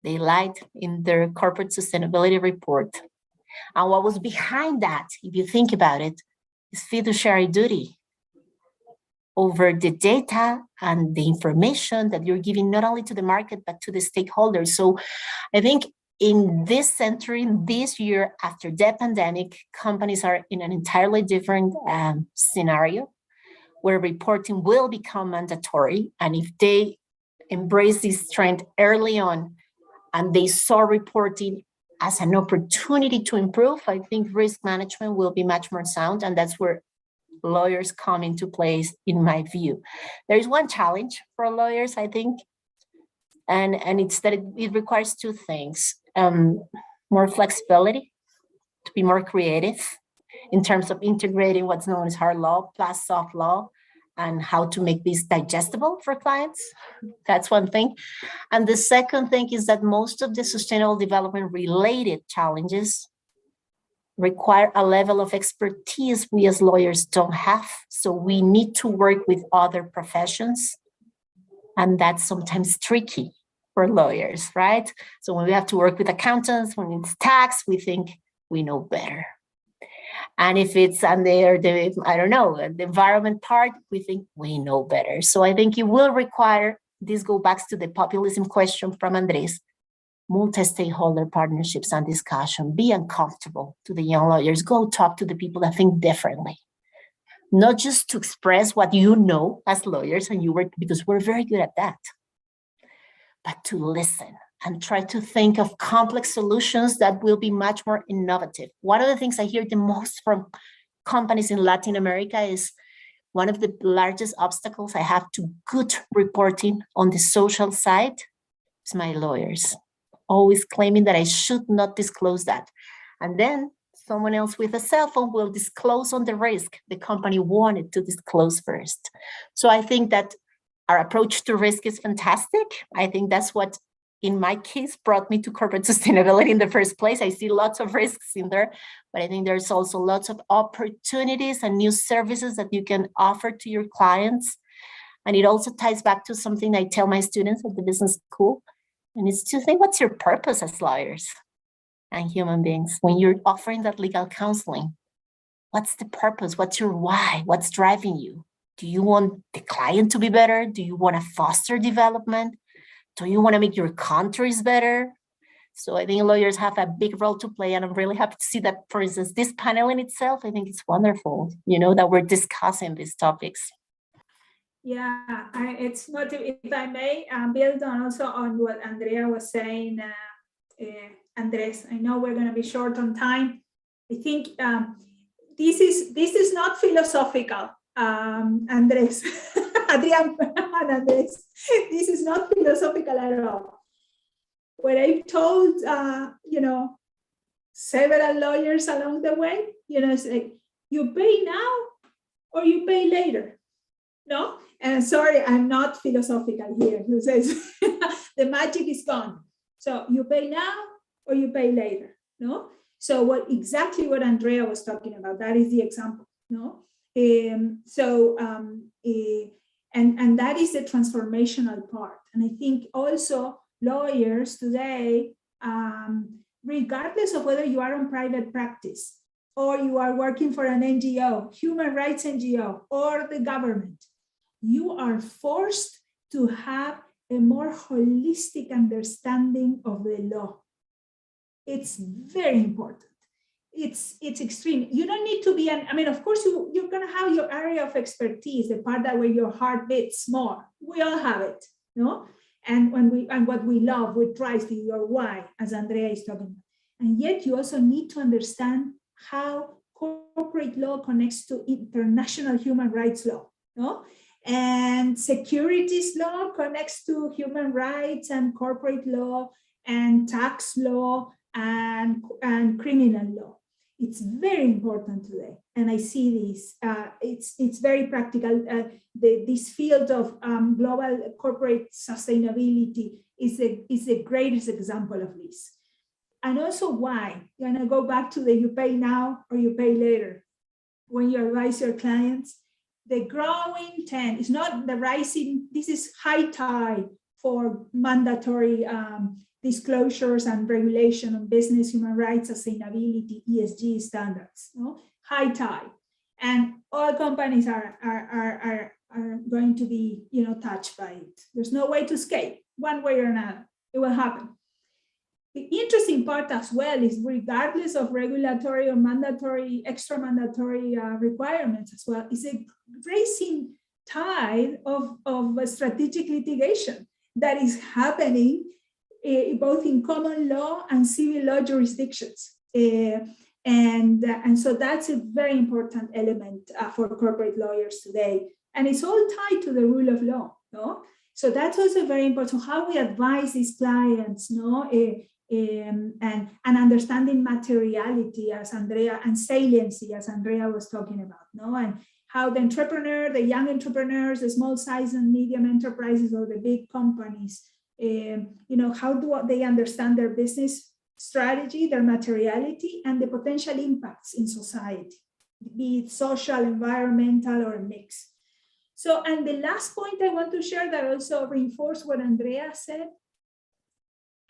[SPEAKER 5] They lied in their corporate sustainability report. And what was behind that, if you think about it, is fiduciary duty over the data and the information that you're giving not only to the market, but to the stakeholders. So I think in this century, this year after the pandemic, companies are in an entirely different scenario where reporting will become mandatory. And if they embrace this trend early on and they saw reporting as an opportunity to improve, I think risk management will be much more sound. And that's where lawyers come into place, in my view. There is one challenge for lawyers, I think, and it's that it requires two things. More flexibility, to be more creative in terms of integrating what's known as hard law plus soft law and how to make this digestible for clients. That's one thing. And the second thing is that most of the sustainable development related challenges require a level of expertise we as lawyers don't have. So we need to work with other professions. And that's sometimes tricky for lawyers, right? So when we have to work with accountants, when it's tax, we think we know better. And if it's under the, I don't know, the environment part, we think we know better. So I think it will require, this goes back to the populism question from Andres, multi-stakeholder partnerships and discussion. Be uncomfortable to the young lawyers. Go talk to the people that think differently. Not just to express what you know as lawyers, and you work, because we're very good at that, but to listen and try to think of complex solutions that will be much more innovative. One of the things I hear the most from companies in Latin America is one of the largest obstacles I have to good reporting on the social side is my lawyers always claiming that I should not disclose that. And then someone else with a cell phone will disclose on the risk the company wanted to disclose first. So I think that our approach to risk is fantastic. I think that's what, in my case, brought me to corporate sustainability in the first place. I see lots of risks in there, but I think there's also lots of opportunities and new services that you can offer to your clients. And it also ties back to something I tell my students at the business school, and it's to think, what's your purpose as lawyers and human beings when you're offering that legal counseling? What's the purpose? What's your why? What's driving you? Do you want the client to be better? Do you want to foster development? Do you want to make your countries better? So I think lawyers have a big role to play, and I'm really happy to see that, for instance, this panel in itself, I think it's wonderful, that we're discussing these topics.
[SPEAKER 7] Yeah, it's not, if I may build on also on what Andrea was saying, Andres, I know we're going to be short on time. I think this is not philosophical, Andres, Adrian and Andres. This is not philosophical at all. What I've told, several lawyers along the way, it's like, you pay now or you pay later. No? And sorry, I'm not philosophical here. Who says the magic is gone. So you pay now or you pay later. No? So exactly what Andrea was talking about, that is the example. No? And that is the transformational part. And I think also lawyers today, regardless of whether you are on private practice or you are working for an NGO, human rights NGO, or the government, you are forced to have a more holistic understanding of the law. It's very important. It's extreme. You don't need to be of course, you're going to have your area of expertise, the part that where your heart beats more. We all have it, no? And what we love, what drives you, your why, as Andrea is talking about. And yet you also need to understand how corporate law connects to international human rights law, no? And securities law connects to human rights and corporate law and tax law and criminal law. It's very important today, and I see this. It's very practical. This field of global corporate sustainability is the greatest example of this. And also why, you're gonna go back to the you pay now or you pay later. When you advise your clients, the growing trend is not the rising, this is high tide for mandatory disclosures and regulation on business, human rights, sustainability, ESG standards, no? High tide. And all companies are going to be, touched by it. There's no way to escape, one way or another, it will happen. The interesting part as well is regardless of regulatory or mandatory, extra mandatory requirements as well, is a racing tide of strategic litigation that is happening both in common law and civil law jurisdictions. And so that's a very important element for corporate lawyers today. And it's all tied to the rule of law, no? So that's also very important. So how we advise these clients, no? And understanding materiality as Andrea, and saliency as Andrea was talking about, no? And how the entrepreneur, the young entrepreneurs, the small size and medium enterprises or the big companies, how do they understand their business strategy, their materiality, and the potential impacts in society, be it social, environmental, or a mix. So, and the last point I want to share that also reinforces what Andrea said,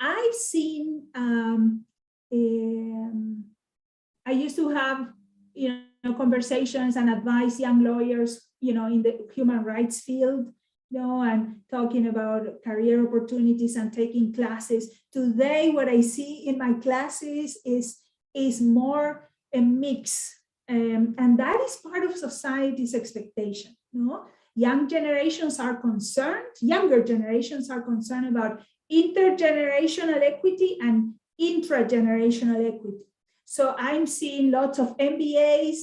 [SPEAKER 7] I've seen, I used to have, conversations and advise young lawyers, in the human rights field, and talking about career opportunities and taking classes. Today, what I see in my classes is more a mix, and that is part of society's expectation. Younger generations are concerned about intergenerational equity and intragenerational equity. So I'm seeing lots of MBAs,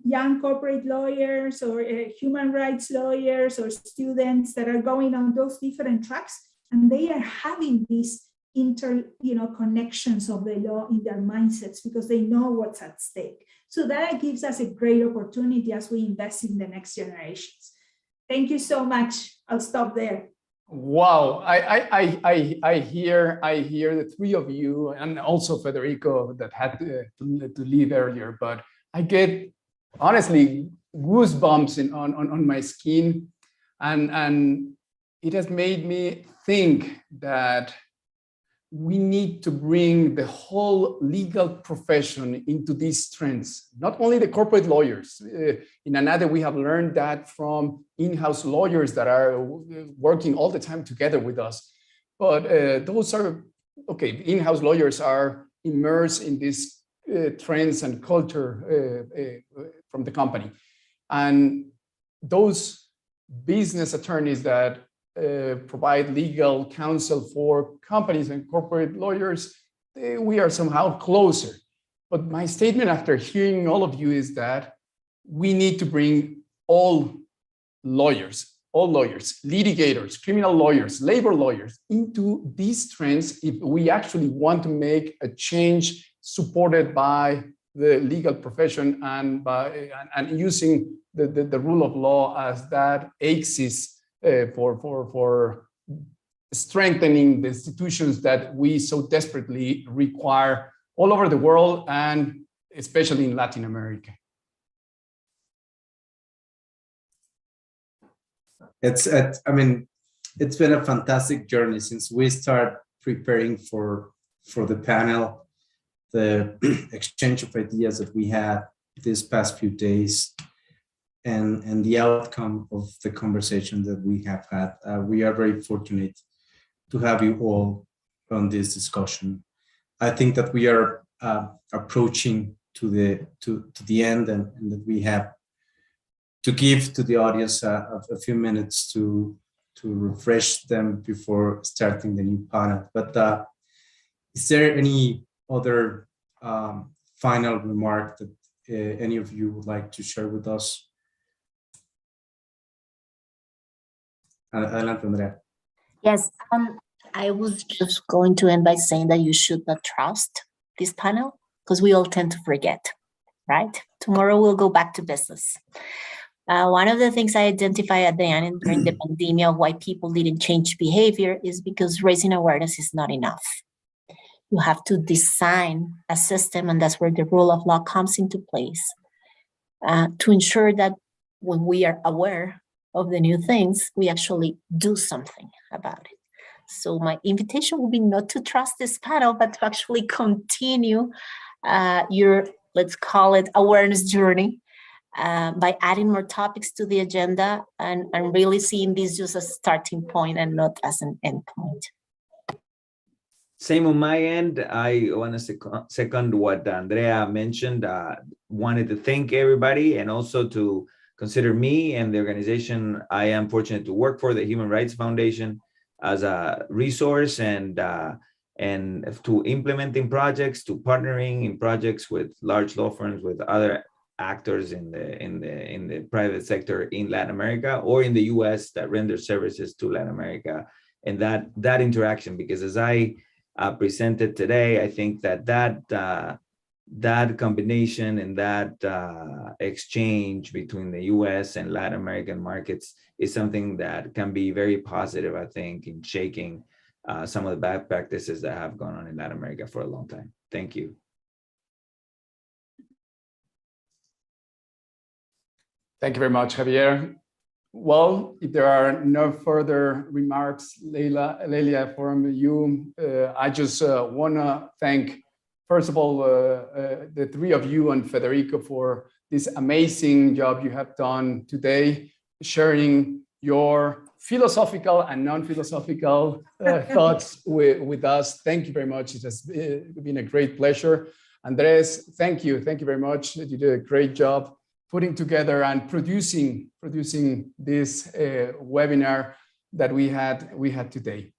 [SPEAKER 7] young corporate lawyers or human rights lawyers or students that are going on those different tracks, and they are having these connections of the law in their mindsets because they know what's at stake. So that gives us a great opportunity as we invest in the next generations. Thank you so much. I'll stop there.
[SPEAKER 3] Wow, I hear the three of you, and also Federico that had to leave earlier, but I get honestly goosebumps on my skin, and it has made me think that we need to bring the whole legal profession into these trends, not only the corporate lawyers. In another, we have learned that from in-house lawyers that are working all the time together with us. But those are, okay, in-house lawyers are immersed in these trends and culture from the company. And those business attorneys that provide legal counsel for companies and corporate lawyers, we are somehow closer. But my statement after hearing all of you is that we need to bring all lawyers, litigators, criminal lawyers, labor lawyers into these trends if we actually want to make a change supported by the legal profession and using the rule of law as that axis for strengthening the institutions that we so desperately require all over the world and especially in Latin America.
[SPEAKER 2] It's been a fantastic journey since we start preparing for the panel. the exchange of ideas that we had these past few days and the outcome of the conversation that we have had. We are very fortunate to have you all on this discussion. I think that we are approaching to the end, and that we have to give to the audience a few minutes to refresh them before starting the new panel. But is there any other final remark that any of you would like to share with us? Adelante, Andrea.
[SPEAKER 5] Yes, I was just going to end by saying that you should not trust this panel because we all tend to forget, right? Tomorrow we'll go back to business. One of the things I identified at the end during the pandemic of why people didn't change behavior is because raising awareness is not enough. You have to design a system, and that's where the rule of law comes into place, to ensure that when we are aware of the new things, we actually do something about it. So my invitation would be not to trust this panel, but to actually continue your, let's call it, awareness journey by adding more topics to the agenda and really seeing this just as a starting point and not as an end point.
[SPEAKER 6] Same on my end. I want to second what Andrea mentioned. Wanted to thank everybody and also to consider me and the organization I am fortunate to work for, the Human Rights Foundation, as a resource and to implementing projects, to partnering in projects with large law firms, with other actors in the private sector in Latin America or in the US that render services to Latin America, and that interaction. Because as I presented today, I think that combination and that exchange between the US and Latin American markets is something that can be very positive, I think, in shaking some of the bad practices that have gone on in Latin America for a long time. Thank you.
[SPEAKER 3] Thank you very much, Javier. Well, if there are no further remarks, Leila, from you, I just want to thank, first of all, the three of you and Federico for this amazing job you have done today, sharing your philosophical and non-philosophical thoughts with us. Thank you very much. It has been a great pleasure. Andres, thank you. Thank you very much. You did a great job putting together and producing this webinar that we had today.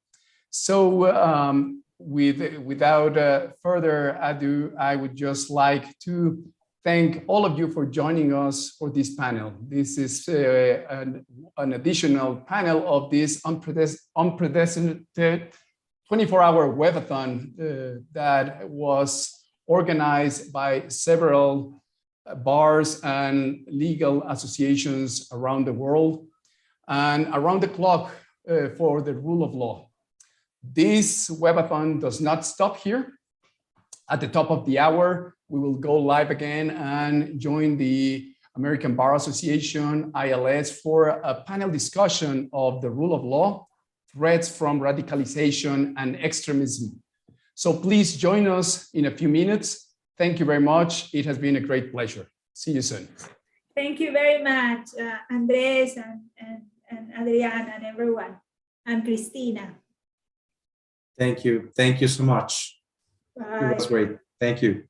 [SPEAKER 3] So without further ado, I would just like to thank all of you for joining us for this panel. This is an additional panel of this unprecedented 24-hour webathon that was organized by several bars and legal associations around the world and around the clock for the rule of law. This webathon does not stop here. At the top of the hour, we will go live again and join the American Bar Association, ILS, for a panel discussion of the rule of law, threats from radicalization and extremism. So please join us in a few minutes. Thank you very much. It has been a great pleasure. See you soon.
[SPEAKER 7] Thank you very much, Andres and Adriana and everyone, and Cristina.
[SPEAKER 2] Thank you. Thank you so much.
[SPEAKER 7] Bye.
[SPEAKER 2] It was great. Thank you.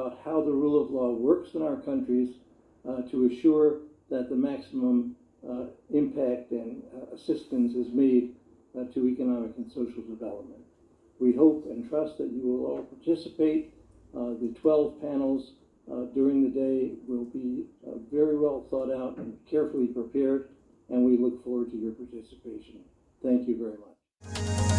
[SPEAKER 8] about how the rule of law works in our countries to assure that the maximum impact and assistance is made to economic and social development. We hope and trust that you will all participate. The 12 panels during the day will be very well thought out and carefully prepared, and we look forward to your participation. Thank you very much.